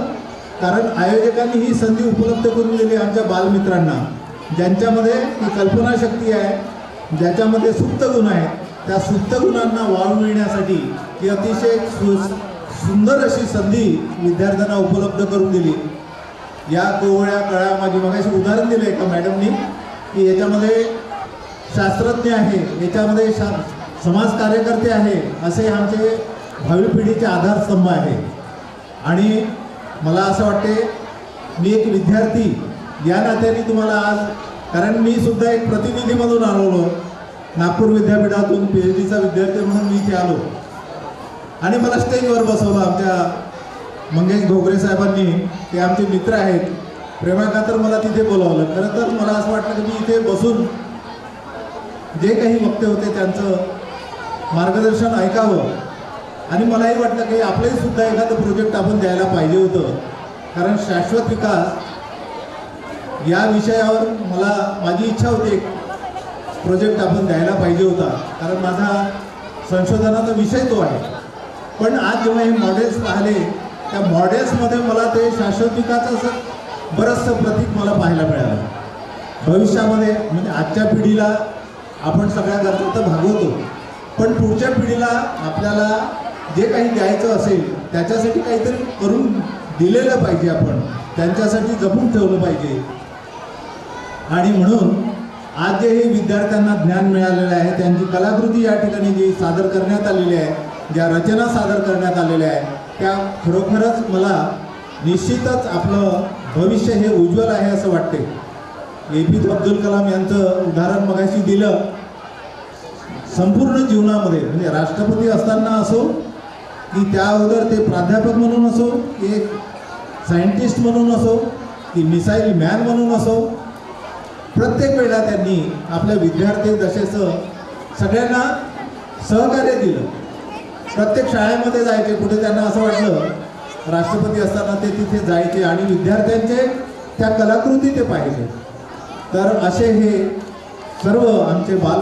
कारण आयोजकांनी ही संधी उपलब्ध करून दिली आमच्या बालमित्रांना, ज्यांच्यामध्ये ती कल्पनाशक्ती आहे, ज्याच्यामध्ये सुप्त गुण आहेत. त्या सुप्त गुणांना वाव मिळण्यासाठी ही अतिशय सुंदर अशी संधी विद्यार्थ्यांना उपलब्ध करून दिली. या कोवळ्या कळ्या, माझी मगाशी उदाहरण दिलं एका मॅडमनी, की याच्यामध्ये शास्त्रज्ञ आहे, याच्यामध्ये समाज कार्यकर्ते आहे, असे आमचे भावी पिढीचे आधारस्तंभ आहे. आणि मला असं वाटते, मी एक विद्यार्थी या नात्याने तुम्हाला आज, कारण मी सुद्धा एक प्रतिनिधी म्हणून आलो, नागपूर विद्यापीठातून PhDचा विद्यार्थी म्हणून मी इथे आलो आणि मला स्टेजवर बसवलं आमच्या मंगेश घोगरे साहेबांनी. ते आमचे मित्र आहेत, प्रेमाखातर मला तिथे बोलावलं. खरं तर मला असं वाटलं की मी इथे बसून जे काही वक्ते होते त्यांचं मार्गदर्शन ऐकावं. आणि मलाही वाटलं की आपलंही सुद्धा एखादं प्रोजेक्ट आपण द्यायला पाहिजे होतं, कारण शाश्वत विकास या विषयावर माझी इच्छा होती, एक प्रोजेक्ट आपण द्यायला पाहिजे होता, कारण माझा संशोधनाचा विषय तो आहे. पण आज जेव्हा हे मॉडेल्स पाहिले, त्या मॉडेल्समध्ये मला ते शाश्वत विकासाचं बरंचसं प्रतीक मला पाहायला मिळालं. भविष्यामध्ये म्हणजे आजच्या पिढीला आपण सगळ्या गरजा तर भागवतो, पण पुढच्या पिढीला आपल्याला जे काही द्यायचं असेल त्याच्यासाठी काहीतरी करून दिलेलं पाहिजे, आपण त्यांच्यासाठी जपून ठेवलं पाहिजे. आणि म्हणून आज जे हे विद्यार्थ्यांना ज्ञान मिळालेलं आहे, त्यांची कलाकृती या ठिकाणी जी सादर करण्यात आलेली आहे, ज्या रचना सादर करण्यात आलेल्या आहेत, त्या खरोखरच मला निश्चितच आपलं भविष्य हे उज्ज्वल आहे असं वाटते. APJ अब्दुल कलाम यांचं उदाहरण मगाशी दिलं. संपूर्ण जीवनामध्ये म्हणजे राष्ट्रपती असताना असो, की त्या अगोदर ते प्राध्यापक म्हणून असो, की एक सायंटिस्ट म्हणून असो, की मिसाईल मॅन म्हणून असो, प्रत्येक वेळेला त्यांनी आपल्या विद्यार्थी दशेचं सगळ्यांना सहकार्य दिलं. प्रत्येक शाळेमध्ये जायचे, कुठे त्यांना असं वाटलं राष्ट्रपती असताना ते तिथे जायचे आणि विद्यार्थ्यांचे त्या कलाकृती ते पाहिजे. तर असे हे सर्व आमचे बाल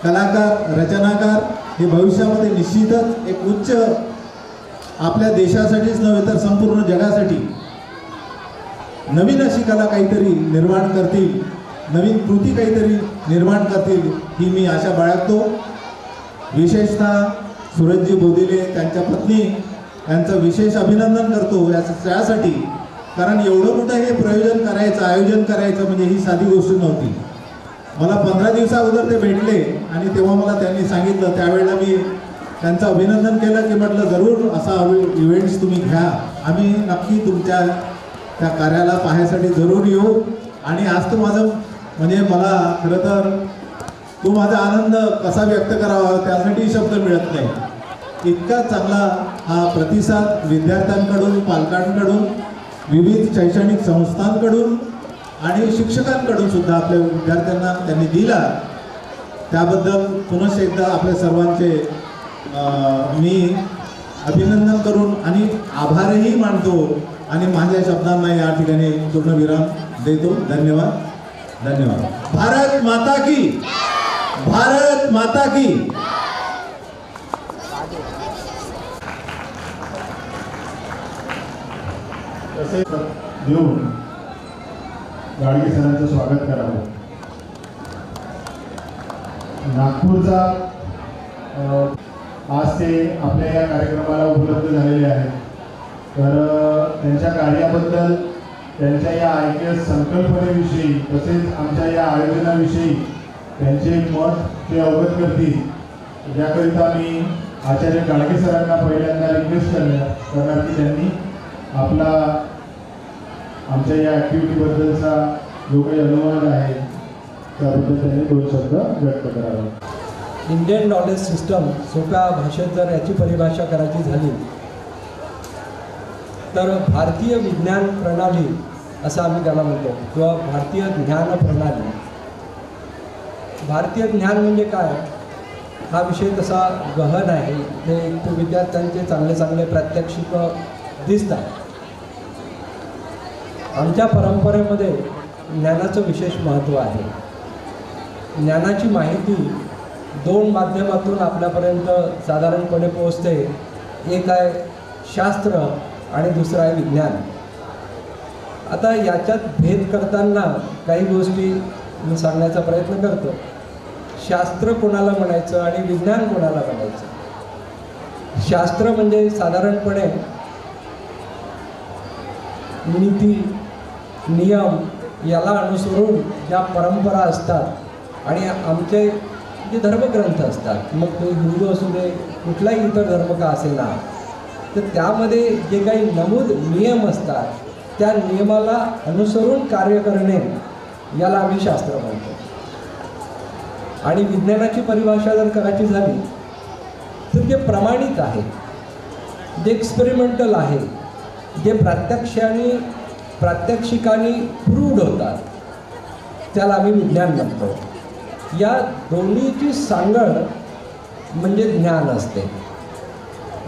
कलाकार, रचनाकार हे भविष्यामध्ये निश्चितच एक उच्च आपल्या देशासाठीच नव्हे तर संपूर्ण जगासाठी नवीन अशी कला काहीतरी निर्माण करतील, नवीन कृती काहीतरी निर्माण करतील, ही मी आशा बाळगतो. विशेषतः सूरजजी बोधिले, त्यांच्या पत्नी यांचं विशेष अभिनंदन करतो त्यासाठी, कारण एवढं मोठं हे प्रयोजन करायचं, आयोजन करायचं म्हणजे ही साधी गोष्ट नव्हती. मला 15 दिवसाअगोदर ते भेटले आणि तेव्हा मला त्यांनी सांगितलं, त्यावेळेला मी त्यांचं अभिनंदन केलं, की म्हटलं जरूर असा इव्हेंट्स तुम्ही घ्या, आम्ही नक्की तुमच्या त्या कार्याला पाहायसाठी जरूर येऊ. आणि आज तो माझं म्हणजे मला खरं तर तो माझा आनंद कसा व्यक्त करावा त्यासाठी शब्द मिळत नाही. इतका चांगला हा प्रतिसाद विद्यार्थ्यांकडून, पालकांकडून, विविध शैक्षणिक संस्थांकडून आणि शिक्षकांकडून सुद्धा आपल्या विद्यार्थ्यांना त्यांनी दिला. त्याबद्दल पुनश्च एकदा आपल्या सर्वांचे मी अभिनंदन करून आणि आभारही मानतो आणि माझ्या शब्दांना या ठिकाणी पूर्णविराम देतो. धन्यवाद. धन्यवाद. भारत माता की, भारत माता की. तसे देऊन गाडगे सरांचं स्वागत करावं. नागपूरचा आज ते आपल्या या कार्यक्रमाला उपलब्ध झालेले आहेत. तर त्यांच्या कार्याबद्दल, त्यांच्या या IKS संकल्पनेविषयी तसेच आमच्या या आयोजनाविषयी त्यांचे मत ते अवगत करतील, याकरिता मी आचार्य गाडगे सरांना पहिल्यांदा रिक्वेस्ट करणार की त्यांनी आपला आमच्या या ॲक्टिव्हिटीबद्दलचा जो काही अनुवाद आहे त्याबद्दल त्यांनी 2 शब्द व्यक्त करावे. इंडियन नॉलेज सिस्टम सोप्या भाषेत जर याची परिभाषा करायची झाली तर भारतीय विज्ञान प्रणाली असं आम्ही त्याला म्हणतो, किंवा भारतीय ज्ञान प्रणाली. भारतीय ज्ञान म्हणजे काय हा विषय तसा गहन आहे. ते विद्यार्थ्यांचे चांगले चांगले प्रात्यक्षिक दिसतात. आमच्या परंपरेमध्ये ज्ञानाचं विशेष महत्त्व आहे. ज्ञानाची माहिती 2 माध्यमातून आपल्यापर्यंत साधारणपणे पोहोचते. एक आहे शास्त्र आणि दुसरं आहे विज्ञान. आता याच्यात भेद करताना काही गोष्टी मी सांगण्याचा प्रयत्न करतो. शास्त्र कोणाला म्हणायचं आणि विज्ञान कोणाला म्हणायचं. शास्त्र म्हणजे साधारणपणे नीती नियम याला अनुसरून ज्या परंपरा असतात आणि आमचे जे धर्मग्रंथ असतात, मग ते हिंदू असू दे कुठलाही इतर धर्म का असेना, तर त्यामध्ये जे काही नमूद नियम असतात त्या नियमाला अनुसरून कार्य करणे याला आम्ही शास्त्र म्हणतो. आणि विज्ञानाची परिभाषा जर करायची झाली तर जे प्रमाणित आहे, जे एक्सपेरिमेंटल आहे, जे प्रात्यक्षिकाने प्रूव्ड होतात त्याला आम्ही विज्ञान म्हणतो. या दोन्हीची सांगड म्हणजे ज्ञान असते.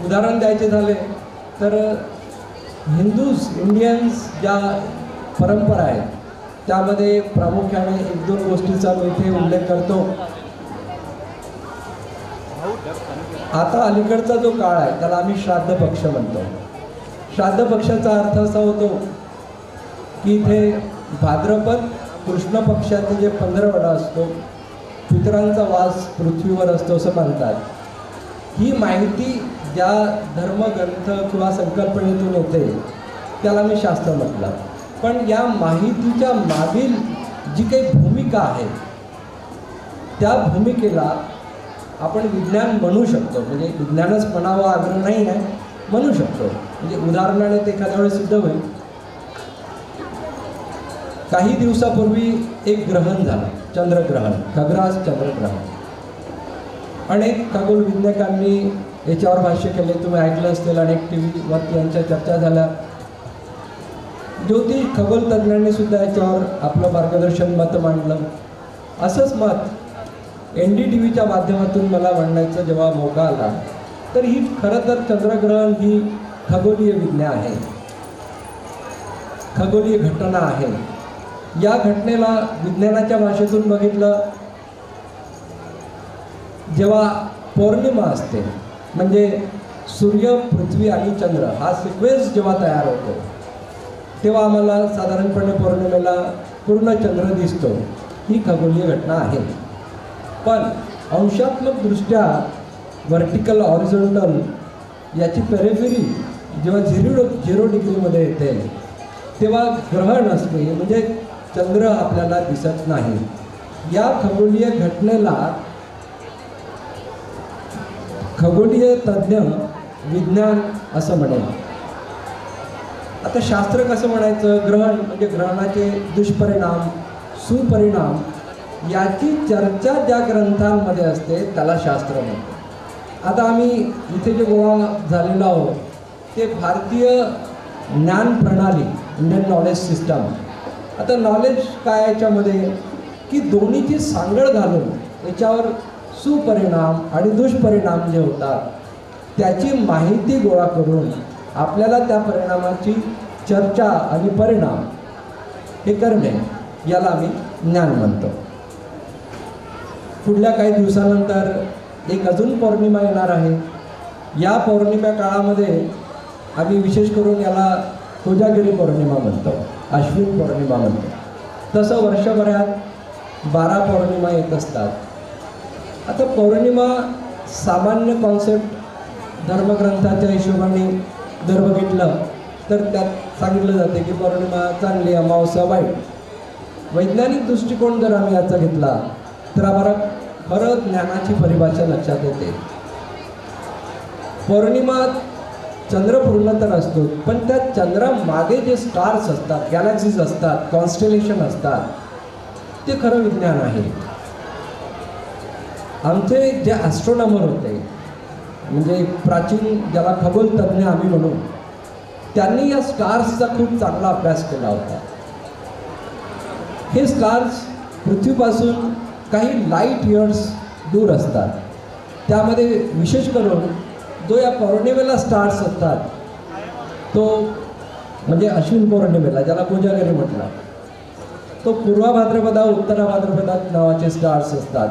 उदाहरण द्यायचे झाले तर हिंदूज इंडियन्स ज्या परंपरा आहेत त्यामध्ये प्रामुख्याने 1-2 गोष्टीचा मी इथे उल्लेख करतो. आता अलीकडचा जो काळ आहे त्याला आम्ही श्राद्ध पक्ष म्हणतो. श्राद्ध पक्षाचा अर्थ असा होतो की इथे भाद्रपद कृष्ण पक्षाचे जे 15 असतो, पितरांचा वास पृथ्वीवर असतो असं म्हणतात. ही माहिती ज्या धर्मग्रंथ किंवा संकल्पनेतून येते त्याला मी शास्त्र म्हटलं. पण या माहितीच्या मागील जी काही भूमिका आहे त्या भूमिकेला आपण विज्ञान म्हणू शकतो. म्हणजे विज्ञानच म्हणावं आग्रह नाही आहे, म्हणू शकतो. म्हणजे उदाहरणाने ते एखाद्या वेळेस सिद्ध होईल. काही दिवसापूर्वी एक ग्रहण झालं, चंद्रग्रहण, खग्रास चंद्रग्रहण. अनेक खगोलविज्ञानिकांनी याच्यावर भाष्य केले, तुम्ही ऐकलं असेल. अनेक TV-वरती यांच्या चर्चा झाल्या. ज्योतिष खगोलतज्ञांनी सुद्धा याच्यावर आपलं मार्गदर्शन मत मांडलं. असंच मत NDTVच्या माध्यमातून मला मांडण्याचा जेव्हा मौका आला तर ही खरं तर चंद्रग्रहण ही खगोलीय विज्ञान आहे, खगोलीय घटना आहे. या घटनेला विज्ञानाच्या भाषेतून बघितलं जेव्हा पौर्णिमा असते, म्हणजे सूर्य, पृथ्वी आणि चंद्र हा सिक्वेन्स जेव्हा तयार होतो तेव्हा आम्हाला साधारणपणे पौर्णिमेला पूर्ण चंद्र दिसतो. ही खगोलीय घटना आहे. पण अंशात्मकदृष्ट्या व्हर्टिकल हॉरिझॉन्टल याची पेरिफेरी जेव्हा 0 डिग्रीमध्ये येते तेव्हा ग्रहण असते, म्हणजे चंद्र आपल्याला दिसत नाही. या खगोलीय घटनेला खगोलीय तज्ज्ञ विज्ञान असं म्हणेल. आता शास्त्र कसं म्हणायचं? ग्रहण म्हणजे ग्रहणाचे दुष्परिणाम, सुपरिणाम याची चर्चा ज्या ग्रंथांमध्ये असते त्याला शास्त्र म्हणतो. आता आम्ही इथे जे गोळा झालेलो आहोत ते भारतीय ज्ञान प्रणाली, इंडियन नॉलेज सिस्टम. आता नॉलेज काय याच्यामध्ये की दोन्हीची सांगड घालून याच्यावर सुपरिणाम आणि दुष्परिणाम जे होतात त्याची माहिती गोळा करून आपल्याला त्या परिणामाची चर्चा आणि परिणाम हे करणे याला आम्ही ज्ञान म्हणतो. पुढल्या काही दिवसानंतर एक अजून पौर्णिमा येणार आहे. या पौर्णिमा काळामध्ये आम्ही विशेष करून याला कोजागिरी पौर्णिमा म्हणतो, अश्विन पौर्णिमा म्हणतो. तसं वर्षभरात 12 पौर्णिमा येत असतात. आता पौर्णिमा सामान्य कॉन्सेप्ट धर्मग्रंथाच्या हिशोबाने जर बघितलं तर त्यात सांगितलं जाते की पौर्णिमा चांगली, अमावस्या वाईट. वैज्ञानिक दृष्टिकोन जर आम्ही याचा घेतला तर आम्हाला खरं ज्ञानाची परिभाषा लक्षात येते. पौर्णिमा चंद्र पूर्ण तर असतो, पण त्या चंद्रामागे जे स्टार्स असतात, गॅलॅक्सीज असतात, कॉन्स्टेलेशन असतात, ते खरं विज्ञान आहे. आमचे जे ॲस्ट्रॉनॉमर होते, म्हणजे प्राचीन ज्याला खगोलतज्ञ आम्ही म्हणू, त्यांनी या स्टार्सचा खूप चांगला अभ्यास केला होता. हे स्टार्स पृथ्वीपासून काही लाईट इयर्स दूर असतात. त्यामध्ये विशेष करून जो या पौर्णिमेला स्टार्स असतात, तो म्हणजे अश्विन पौर्णिमेला ज्याला कोजागरी म्हटलं, तो पूर्वा भाद्रपदा उत्तरा भाद्रपदात नावाचे स्टार्स असतात.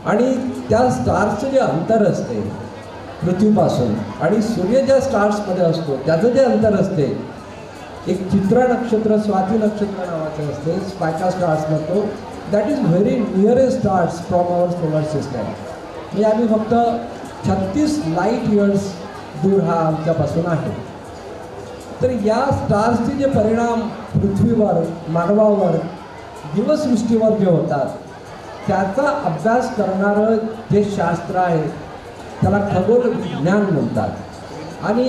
आणि त्या स्टार्सचं जे अंतर असते पृथ्वीपासून आणि सूर्य ज्या स्टार्समध्ये असतो त्याचं जे अंतर असते, एक चित्रा नक्षत्र, स्वाती नक्षत्र नावाचं असते, स्पायका स्टार्स म्हणतो, that is very nearest stars from our solar system. म्हणजे आम्ही फक्त 36 लाईट इयर्स दूर हा आमच्यापासून आहे. तर या स्टार्सचे जे परिणाम पृथ्वीवर, मानवावर, जीवसृष्टीवर जे होतात, त्याचा अभ्यास करणारं जे शास्त्र आहे त्याला खगोल विज्ञान म्हणतात. आणि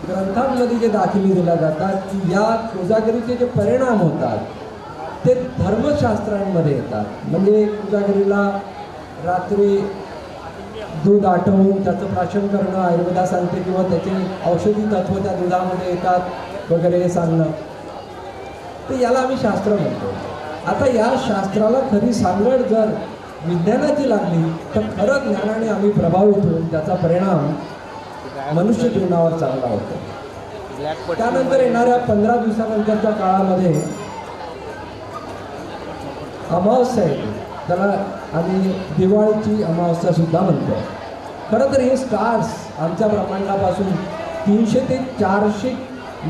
ग्रंथांमध्ये जे दाखले दिल्या जातात की या कोजागरीचे जे परिणाम होतात ते धर्मशास्त्रांमध्ये येतात. म्हणजे कोजागरीला रात्री दूध आटवून त्याचं प्राशन करणं आयुर्वेदा सांगते, किंवा त्याचे औषधी तत्व त्या दुधामध्ये येतात वगैरे हे सांगणं, तर याला आम्ही शास्त्र म्हणतो. आता या शास्त्राला खरी सांगड जर विज्ञानाची लागली तर खरं ज्ञानाने आम्ही प्रभावित होऊन त्याचा परिणाम मनुष्य जीवनावर चांगला होतो. त्यानंतर येणाऱ्या 15 दिवसानंतरच्या काळामध्ये अमावस्या येते, त्याला आम्ही दिवाळीची अमावस्या सुद्धा म्हणतो. खरं तर हे स्टार्स आमच्या ब्रह्मांडापासून 300 ते 400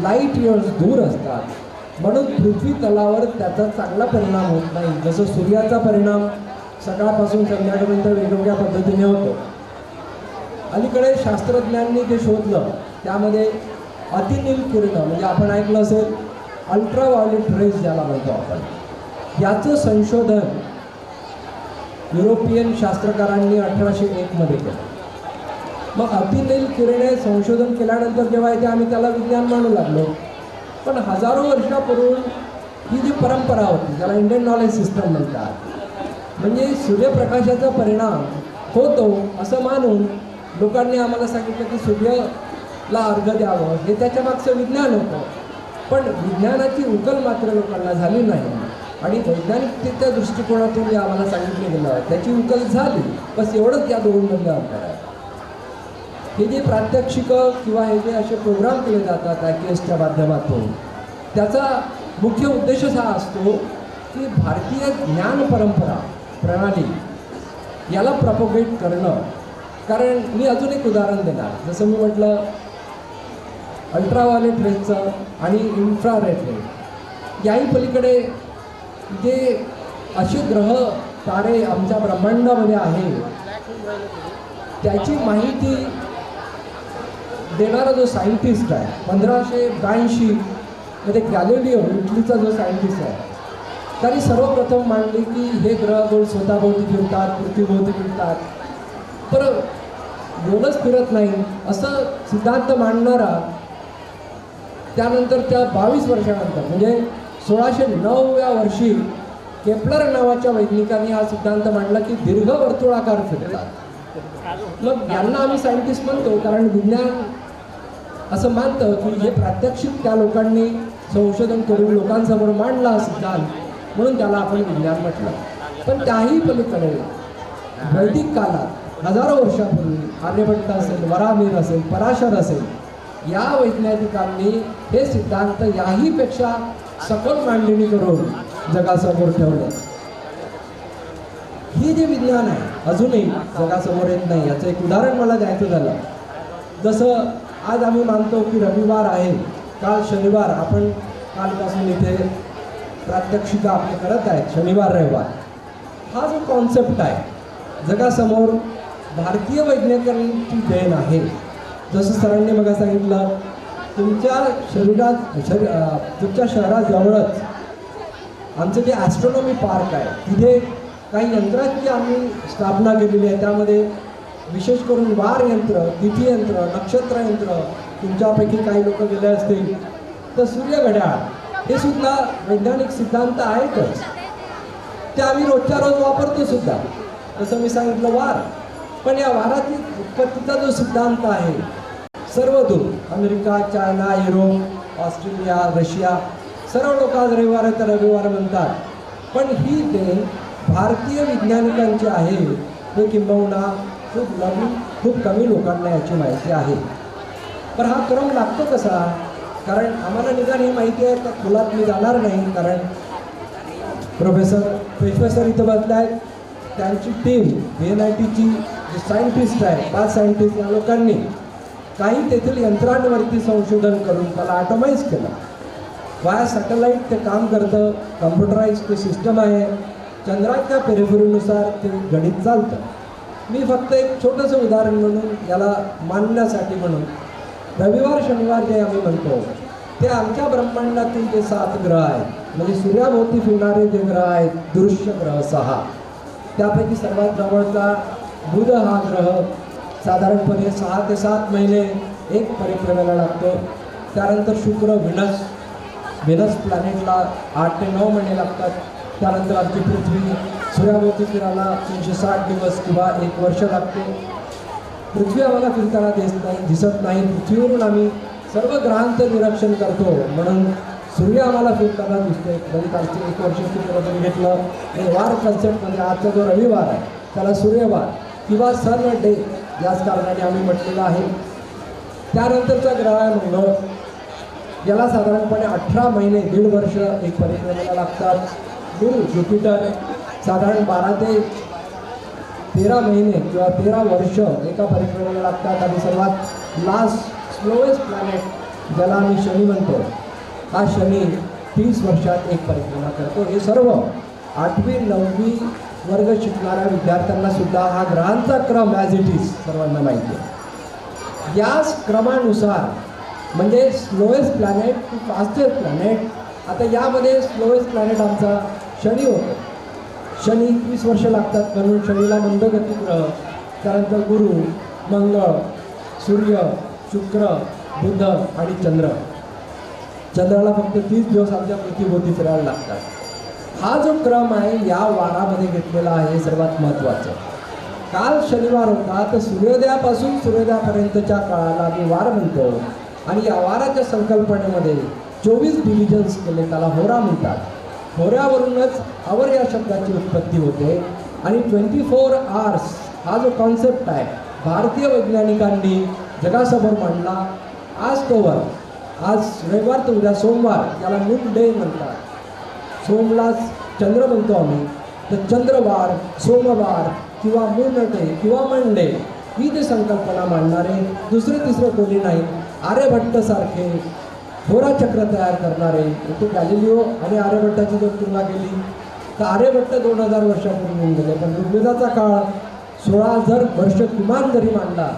लाईट इयर्स दूर असतात, म्हणून पृथ्वी तलावर त्याचा चांगला परिणाम होत नाही. जसं सूर्याचा परिणाम सकाळपासून संध्याकाळपर्यंत वेगवेगळ्या पद्धतीने होतो. अलीकडे शास्त्रज्ञांनी जे शोधलं त्यामध्ये अतिनील किरण, म्हणजे आपण ऐकलं असेल अल्ट्राव्हायोलेट रेज ज्याला म्हणतो आपण, याचं संशोधन युरोपियन शास्त्रकारांनी 1801 मध्ये केलं. मग अतिनील किरणे संशोधन केल्यानंतर जेव्हा येते आम्ही त्याला विज्ञान मानू लागलो. पण हजारो वर्षापूर्वी ही जी परंपरा होती ज्याला इंडियन नॉलेज सिस्टम म्हणतात, म्हणजे सूर्यप्रकाशाचा परिणाम होतो असं मानून लोकांनी आम्हाला सांगितलं की सूर्याला अर्घ्य द्यावं, हे त्याच्या मागचं विज्ञान होतं. पण विज्ञानाची उकल मात्र लोकांना झाली नाही आणि वैज्ञानिकतेच्या दृष्टिकोनातून जे आम्हाला सांगितलं गेलं त्याची उकल झाली. बस एवढंच या दोघांमधलं अंतर आहे. हे जे प्रात्यक्षिकं किंवा हे जे असे प्रोग्राम केले जातात IKSच्या माध्यमातून, त्याचा मुख्य उद्देश हा असतो की भारतीय ज्ञान परंपरा प्रणाली याला प्रपोगेट करणं. कारण मी अजून एक उदाहरण देणार, जसं मी म्हटलं अल्ट्राव्हायोलेट रेजचं आणि इन्फ्रारेड रेज, याही पलीकडे जे असे ग्रह तारे आमच्या ब्रह्मांडामध्ये आहे त्याची माहिती देणारा जो सायंटिस्ट आहे 1582 मध्ये गॅलिलिओ इटलीचा जो सायंटिस्ट आहे, त्यांनी सर्वप्रथम मांडले की हे ग्रह गोल स्वतःभोवती फिरतात, पृथ्वीभोवती फिरतात, पण गोलच फिरत नाही असं सिद्धांत मांडणारा त्यानंतर त्या 22 वर्षानंतर म्हणजे 1609व्या वर्षी केपलर नावाच्या वैज्ञानिकांनी हा सिद्धांत मांडला की दीर्घ वर्तुळाकार फिरतात. मग यांना आम्ही सायंटिस्ट म्हणतो कारण विज्ञान असं मानतं की हे प्रात्यक्षिक त्या लोकांनी संशोधन करून लोकांसमोर मांडला हा सिद्धांत, म्हणून त्याला आपण विज्ञान म्हटलं. पण त्याही पलीकडे वैदिक काळात हजारो वर्षापूर्वी आर्यभट्ट असेल, वराहमिहिर असेल, पराशर असेल, या वैज्ञानिकांनी हे सिद्धांत याहीपेक्षा सखोल मांडणी करून जगासमोर ठेवलं. ही जे विज्ञान आहे अजूनही जगासमोर येत नाही. याचं एक उदाहरण मला द्यायचं झालं, जसं आज आम्ही मानतो की रविवार आहे, काल शनिवार, आपण कालपासून इथे प्रात्यक्षिका आपले करत आहेत शनिवार रविवार. हा जो कॉन्सेप्ट आहे जगासमोर भारतीय वैज्ञानिकांची देण आहे. जसं सरांनी मग सांगितलं, तुमच्या तुमच्या शहराजवळच आमचं जे ॲस्ट्रॉनॉमी पार्क आहे तिथे काही यंत्रांची आम्ही स्थापना केलेली आहे. त्यामध्ये विशेष करून वार यंत्र, तिथी यंत्र, नक्षत्र यंत्र, तुमच्यापैकी काही लोक गेले असतील तर सूर्यघड्याळ, हे सुद्धा वैज्ञानिक सिद्धांत आहेतच. ते आम्ही रोजच्या रोज वापरतो सुद्धा. जसं मी सांगितलं वार, पण या वाराची उत्पत्तीचा जो सिद्धांत आहे, सर्व दूर America, China, Europe, Australia, Russia, सर्व लोक आज रविवार तर रविवार म्हणतात. पण ही देण भारतीय वैज्ञानिकांची आहे, हे किंबहुना खूप कमी लोकांना याची माहिती आहे. पण हा क्रम लागतो कसा? कारण आम्हाला निदान ही माहिती आहे, त्या खोलात मी जाणार नाही, कारण प्रोफेसर पेशवेसर इथं बसले आहेत. त्यांची टीम VNITची जे सायंटिस्ट आहे, 5 सायंटिस्ट, या लोकांनी काही तेथील यंत्रांवरती संशोधन करून त्याला ॲटोमाइज केलं. वाया सॅटेलाईट ते काम करतं, कम्प्युटराईज ते सिस्टम आहे, चंद्राच्या पेरिफेरीनुसार ते गणित चालतं. मी फक्त एक छोटंसं उदाहरण म्हणून याला मांडण्यासाठी म्हणून रविवार शनिवार जे आम्ही म्हणतो ते आमच्या ब्रह्मांडातील जे 7 ग्रह आहेत, म्हणजे सूर्याभोवती फिरणारे जे ग्रह आहेत, दृश्य ग्रह 6, त्यापैकी सर्वात जवळचा बुध हा ग्रह साधारणपणे 6 ते 7 महिने एक परिक्रमेला लागतो. त्यानंतर शुक्र, व्हेनस प्लॅनेटला 8 ते 9 महिने लागतात. त्यानंतर आमची पृथ्वी सूर्याभोवती फिरायला 360 दिवस किंवा 1 वर्ष लागते. पृथ्वी आम्हाला फिरताना दिसत नाही. पृथ्वीवरून आम्ही सर्व ग्रहांचं निरीक्षण करतो, म्हणून सूर्य आम्हाला फिरताना दिसते. गणित आमची 1 वर्षाची बरोबर घेतलं आणि वार कन्सेप्टमध्ये आजचा जो रविवार आहे त्याला सूर्यवार किंवा सन डे याच कारणाने आम्ही म्हटलेलं आहे. त्यानंतरचा ग्रह आहे मंगळ. याला साधारणपणे 18 महिने 1.5 वर्ष एक परिक्रमेला लागतात. गुरु ज्युपिटर साधारण 12 ते 13 महिने किंवा 13 वर्ष एका परिक्रमेला लागतात. आणि सर्वात लास्ट स्लोएस्ट प्लॅनेट ज्याला आम्ही शनी म्हणतो, हा शनी 30 वर्षात एक परिक्रमा करतो. हे सर्व 8वी 9वी वर्ग शिकणाऱ्या विद्यार्थ्यांना सुद्धा हा ग्रहांचा क्रम ॲज इट इज सर्वांना माहिती आहे. याच क्रमानुसार म्हणजे slowest planet to fastest planet. आता यामध्ये स्लोएस्ट प्लॅनेट आमचा शनी होतो. शनी 30 वर्ष लागतात, म्हणून शनीला मंदगती ग्रह. त्यानंतर गुरु, मंगळ, सूर्य, शुक्र, बुध आणि चंद्र. चंद्राला फक्त 30 दिवस आमच्या पृथ्वीभोवती फिरायला लागतात. हा जो क्रम आहे या वारामध्ये घेतलेला आहे सर्वात महत्त्वाचं. काल शनिवार होता, तर सूर्योदयापासून सूर्योदयापर्यंतच्या काळाला आम्ही वार म्हणतो. आणि या वाराच्या संकल्पनेमध्ये 24 डिव्हिजन्स केले, त्याला होरा म्हणतात. होऱ्यावरूनच आवर या शब्दाची उत्पत्ती होते. आणि 24 आवर्स हा जो कॉन्सेप्ट आहे भारतीय वैज्ञानिकांनी जगासमोर मांडला. आज रविवार तर उद्या सोमवार, याला मून डे म्हणतात. सोमला चंद्र म्हणतो आम्ही, तर चंद्रवार, सोमवार किंवा मून डे किंवा मंडे ही जी संकल्पना मांडणारे दुसरे तिसरे कोणी नाही. आर्यभट्टसारखे होराचक्र तयार करणारे, तो गॅलिलिओ आणि आर्यभट्टाची जर तुलना केली तर आर्यभट्ट 2000 वर्षापूर्वी होऊन गेले, पण ऋग्वेदाचा काळ 16,000 वर्ष किमान जरी मांडला.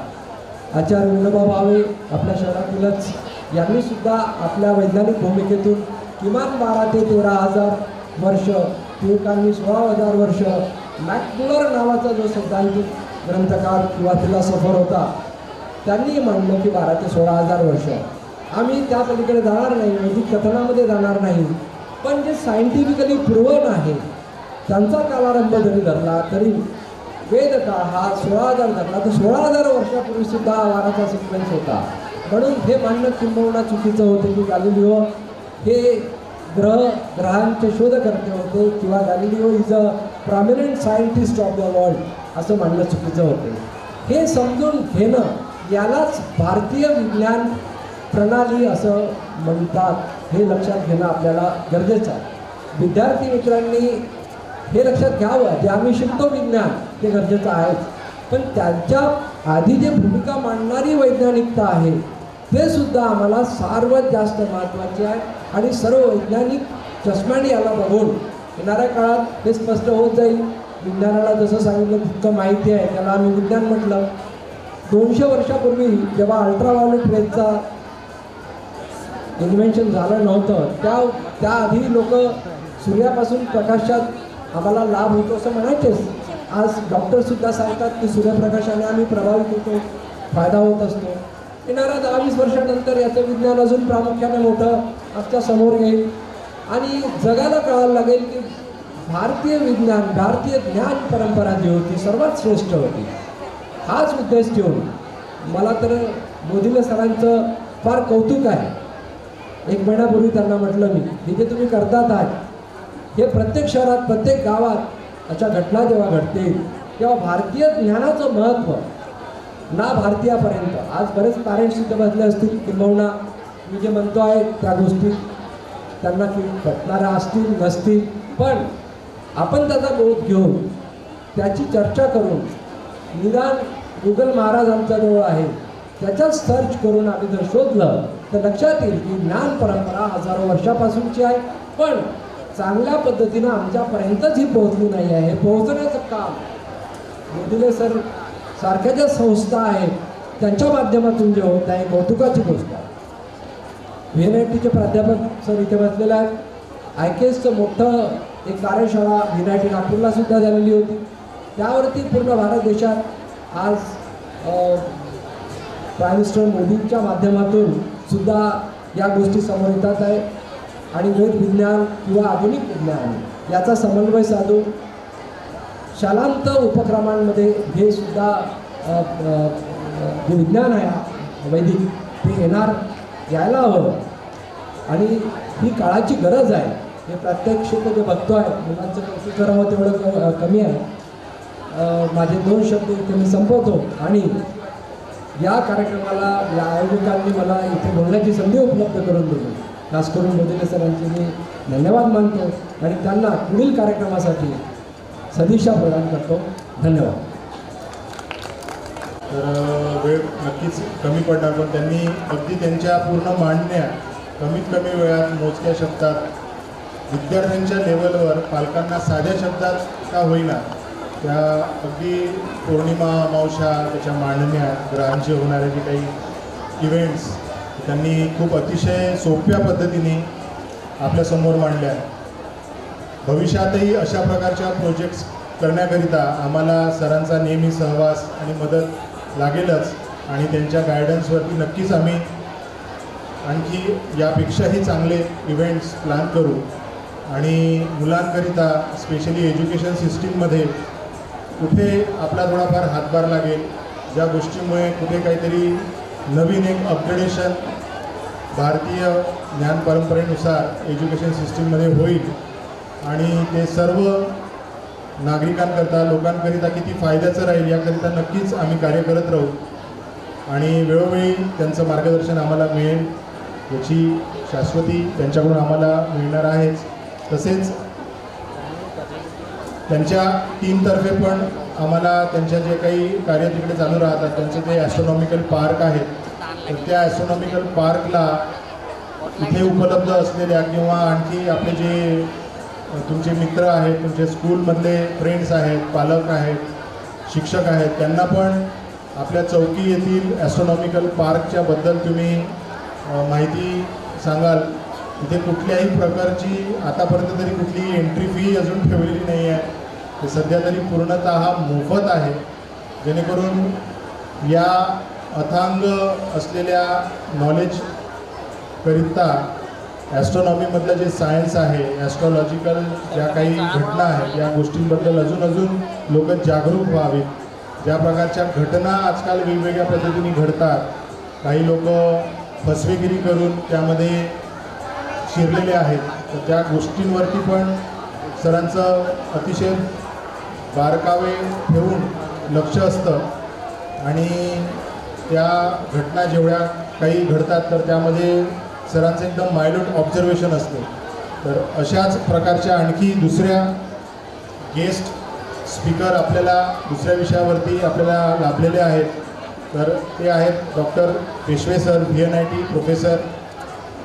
आचार्य विनोबा भावे आपल्या शहरातीलच, यांनी सुद्धा आपल्या वैज्ञानिक भूमिकेतून किमान 12 ते 13,000 वर्ष, टिळकांनी 16,000 वर्ष, मॅकमुलर नावाचा जो सैद्धांतिक ग्रंथकार किंवा फिलॉसॉफर होता, त्यांनी मांडलं की 12 ते 16,000 वर्ष. आम्ही त्या पलीकडे जाणार नाही, वैदिक कथनामध्ये जाणार नाही, पण जे सायंटिफिकली प्रूव्हन आहे त्यांचा कालारंभ जरी धरला तरी वेद काळ हा 16,000 धरला तर 16,000 वर्षापूर्वी सुद्धा वाराचा सिक्वेन्स होता. म्हणून हे मानणं किंबहुना चुकीचं होते की गॅलिलिओ हे ग्रहांचे शोधकर्ते होते किंवा Galileo is a prominent scientist of the world असं मानणं चुकीचं होते. हे समजून घेणं, यालाच भारतीय विज्ञान प्रणाली असं म्हणतात, हे लक्षात घेणं आपल्याला गरजेचं आहे. विद्यार्थी मित्रांनी हे लक्षात घ्यावं, जे आम्ही शिकतो विज्ञान ते गरजेचं आहेच, पण त्यांच्या आधी जे भूमिका मांडणारी वैज्ञानिकता आहे ते सुद्धा आम्हाला सर्वात जास्त महत्त्वाचे आहे. आणि सर्व वैज्ञानिक चष्म्याने याला बघून येणाऱ्या काळात हे स्पष्ट होत जाईल. विज्ञानाला जसं सांगितलं तितकं माहिती आहे, त्याला आम्ही विज्ञान म्हटलं. 200 वर्षापूर्वी जेव्हा अल्ट्राव्हायोलेट रेजचा इन्व्हेन्शन झालं नव्हतं, त्याआधी लोक सूर्यापासून प्रकाशात आम्हाला लाभ होतो असं म्हणायचेच. आज डॉक्टरसुद्धा सांगतात की सूर्यप्रकाशाने आम्ही प्रभावित होतो, फायदा होत असतो. येणाऱ्या 10-20 वर्षानंतर याचं विज्ञान अजून प्रामुख्याने मोठं आमच्या समोर येईल आणि जगाला कळायला लागेल की भारतीय विज्ञान, भारतीय ज्ञान परंपरा जी होती सर्वात श्रेष्ठ होती. हाच उद्देश ठेवून मला तर मोदिले सरांचं फार कौतुक आहे. 1 महिन्यापूर्वी त्यांना म्हटलं मी, हे जे तुम्ही करतात आहात हे प्रत्येक शहरात, प्रत्येक गावात अशा घटना जेव्हा घडतील तेव्हा भारतीय ज्ञानाचं महत्त्व ना भारतीयापर्यंत, आज बरेच पॅरेंट्स तिथे बसले असतील, किंबहुना मी जे म्हणतो आहे त्या गोष्टी त्यांना पटणाऱ्या असतील नसतील, पण आपण त्याचा बोध घेऊन त्याची चर्चा करून निदान गुगल महाराज आमच्याजवळ आहे त्याच्यात सर्च करून आम्ही जर शोधलं तर लक्षात येईल की ज्ञान परंपरा हजारो वर्षापासूनची आहे, पण चांगल्या पद्धतीनं आमच्यापर्यंतच ही पोहोचली नाही आहे. पोहोचण्याचं काम मोदिले सर सारख्या ज्या संस्था आहेत त्यांच्या माध्यमातून जे होत आहे कौतुकाची गोष्ट आहे. VNITचे प्राध्यापक सर इथे बसलेले आहेत. IKSचं मोठं एक कार्यशाळा VNIT नागपूरला सुद्धा झालेली होती. त्यावरती पूर्ण भारत देशात आज प्राईम मिनिस्टर मोदींच्या माध्यमातून सुद्धा या गोष्टी समोर येतात आहे आणि वेद विज्ञान किंवा आधुनिक विज्ञान याचा समन्वय साधून शालांत उपक्रमांमध्ये हे सुद्धा जे विज्ञान आहे वैदिक ते यायला हवं आणि ही काळाची गरज आहे. हे प्रात्यक्षिक जे बघतो आहे, मुलांचं कौतुक करावं तेवढं कमी आहे. माझे 2 शब्द इथे मी संपवतो आणि या कार्यक्रमाला या आयोजकांनी मला इथे बोलण्याची संधी उपलब्ध करून दिली. खास करून मोदिले सरांचे मी धन्यवाद मानतो आणि त्यांना पुढील कार्यक्रमासाठी सदिच्छा प्रदान करतो. धन्यवाद. तर वेळ नक्कीच कमी पडणार, पण त्यांनी अगदी त्यांच्या पूर्ण मांडण्या कमीत कमी वेळात मोजक्या शब्दात विद्यार्थ्यांच्या लेवलवर पालकांना साध्या शब्दात का होईना त्या अगदी पौर्णिमा अमावस्या त्याच्या मांडण्या, ग्रहांचे होणारे जे काही इव्हेंट्स त्यांनी खूप अतिशय सोप्या पद्धतीने आपल्यासमोर मांडल्या. भविष्यातही अशा प्रकारच्या प्रोजेक्ट्स करण्याकरिता आम्हाला सरांचा नेहमी सहवास आणि मदत लागेलच आणि त्यांच्या गायडन्सवरती नक्कीच आम्ही आणखी यापेक्षाही चांगले इव्हेंट्स प्लॅन करू आणि मुलांकरिता स्पेशली एज्युकेशन सिस्टीममध्ये कुठे आपला थोडाफार हातभार लागेल, ज्या गोष्टीमुळे कुठे काहीतरी नवीन एक अपग्रेडेशन भारतीय ज्ञान परंपरेनुसार एज्युकेशन सिस्टीममध्ये होईल आणि ते सर्व नागरिकांकरता, लोकांकरिता किती फायद्याचं राहील याकरिता नक्कीच आम्ही कार्य करत राहू आणि वेळोवेळी त्यांचं मार्गदर्शन आम्हाला मिळेल याची शाश्वती त्यांच्याकडून आम्हाला मिळणार आहेच. तसेच त्यांच्या टीमतर्फे पण आम्हाला त्यांच्या जे काही कार्य तिकडे चालू राहतात त्यांचे जे ॲस्ट्रॉनॉमिकल पार्क आहेत तर त्या ॲस्ट्रॉनॉमिकल पार्कला इथे उपलब्ध असलेल्या किंवा आणखी आपले जे तुमचे मित्र आहेत, तुमचे स्कूलमधले फ्रेंड्स आहेत, पालक आहेत, शिक्षक आहेत, त्यांना पण आपल्या चौकी येथील ॲस्ट्रॉनॉमिकल पार्कच्याबद्दल तुम्ही माहिती सांगाल. इथे कुठल्याही प्रकारची आतापर्यंत तरी कुठलीही एंट्री फी अजून ठेवलेली नाही आहे. ते सध्या तरी पूर्णतः मोफत आहे, जेणेकरून या अथांग असलेल्या नॉलेजकरिता ॲस्ट्रॉनॉमीमधलं जे सायन्स आहे, ॲस्ट्रॉलॉजिकल ज्या काही घटना आहेत या गोष्टींबद्दल अजून लोक जागरूक व्हावेत. ज्या प्रकारच्या घटना आजकाल वेगवेगळ्या पद्धतीने घडतात, काही लोक फसवेगिरी करून त्यामध्ये शिरलेले आहेत, तर त्या गोष्टींवरती पण सरांचं अतिशय बारकावे ठेवून लक्ष असतं आणि त्या घटना जेवढ्या काही घडतात तर त्यामध्ये सरांचं एकदम मायन्यूट ऑब्झर्वेशन असते. तर अशाच प्रकारच्या आणखी दुसऱ्या गेस्ट स्पीकर आपल्याला दुसऱ्या विषयावरती आपल्याला लाभलेले आहेत. तर ते आहेत डॉक्टर पेशवे सर, VNIT प्रोफेसर.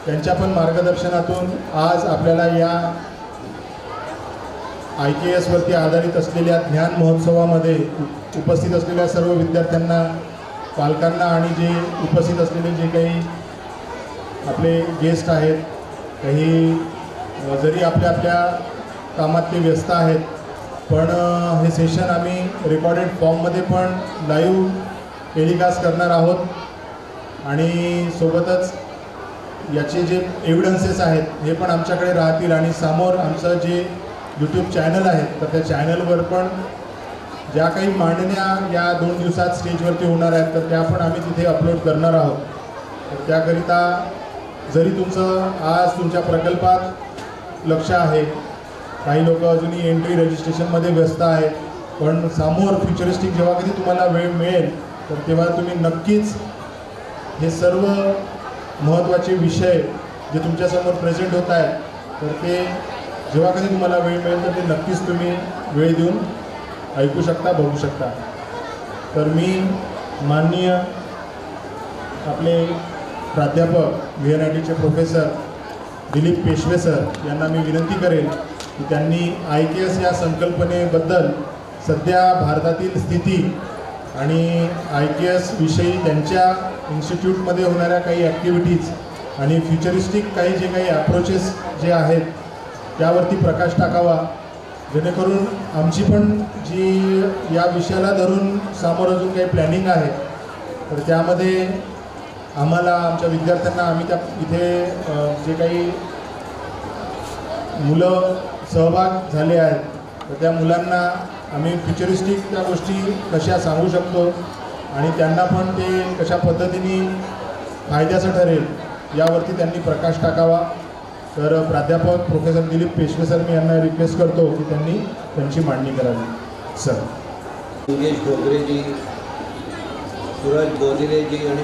त्यांच्या पण मार्गदर्शनातून आज आपल्याला या IKS वरती आधारित असलेल्या ज्ञान महोत्सवामध्ये उपस्थित असलेल्या सर्व विद्यार्थ्यांना, पालकांना आणि जे उपस्थित असलेले जे काही आपले गेस्ट आहेत, काही जरी आपल्या कामात ते व्यस्त आहेत पण हे सेशन आम्ही रेकॉर्डेड फॉर्ममध्ये पण लाईव्ह टेलिकास्ट करणार आहोत आणि सोबतच याचे जे एव्हिडन्सेस आहेत हे पण आमच्याकडे राहतील आणि समोर आमचं जे यूट्यूब चॅनल आहे तर त्या चॅनलवर पण ज्या काही मांडण्या या 2 दिवसात स्टेजवरती होणार आहेत तर त्या पण आम्ही तिथे अपलोड करणार आहोत. तर त्याकरिता जरी तुमचं आज तुमच्या प्रकल्पात लक्ष आहे, काही लोक अजूनही एंट्री रजिस्ट्रेशनमध्ये व्यस्त आहेत, पण समोर फ्युचरिस्टिक जेव्हा कधी तुम्हाला वेळ मिळेल तर तेव्हा तुम्ही नक्कीच हे सर्व महत्त्वाचे विषय जे तुमच्यासमोर प्रेझेंट होत आहेत तर ते जेव्हा कधी तुम्हाला वेळ मिळेल तर ते नक्कीच तुम्ही वेळ देऊन ऐकू शकता, बघू शकता. तर मी माननीय आपले प्राध्यापक VNITचे प्रोफेसर दिलीप पेशवे सर यांना मी विनंती करेन की त्यांनी IKS या संकल्पनेबद्दल सध्या भारतातील स्थिती आणि IKS विषयी त्यांच्या इन्स्टिट्यूटमध्ये होणाऱ्या काही ॲक्टिव्हिटीज आणि फ्युचरिस्टिक काही जे काही ॲप्रोचेस जे आहेत त्यावरती प्रकाश टाकावा, जेणेकरून आमची पण जी या विषयाला धरून समोर अजून काही प्लॅनिंग आहे तर त्यामध्ये आम्हाला आमच्या विद्यार्थ्यांना आम्ही त्या इथे जे काही मुलं सहभाग झाले आहेत तर त्या मुलांना आम्ही फ्युचरिस्टिक त्या गोष्टी कशा सांगू शकतो आणि त्यांना पण ते कशा पद्धतीने फायद्याचं ठरेल यावरती त्यांनी प्रकाश टाकावा. तर प्राध्यापक प्रोफेसर दिलीप पेशवे सर मी यांना रिक्वेस्ट करतो की त्यांनी त्यांची मांडणी करावी. सर. योगेश डोंगरेजी, सूरज बोधिरेजी आणि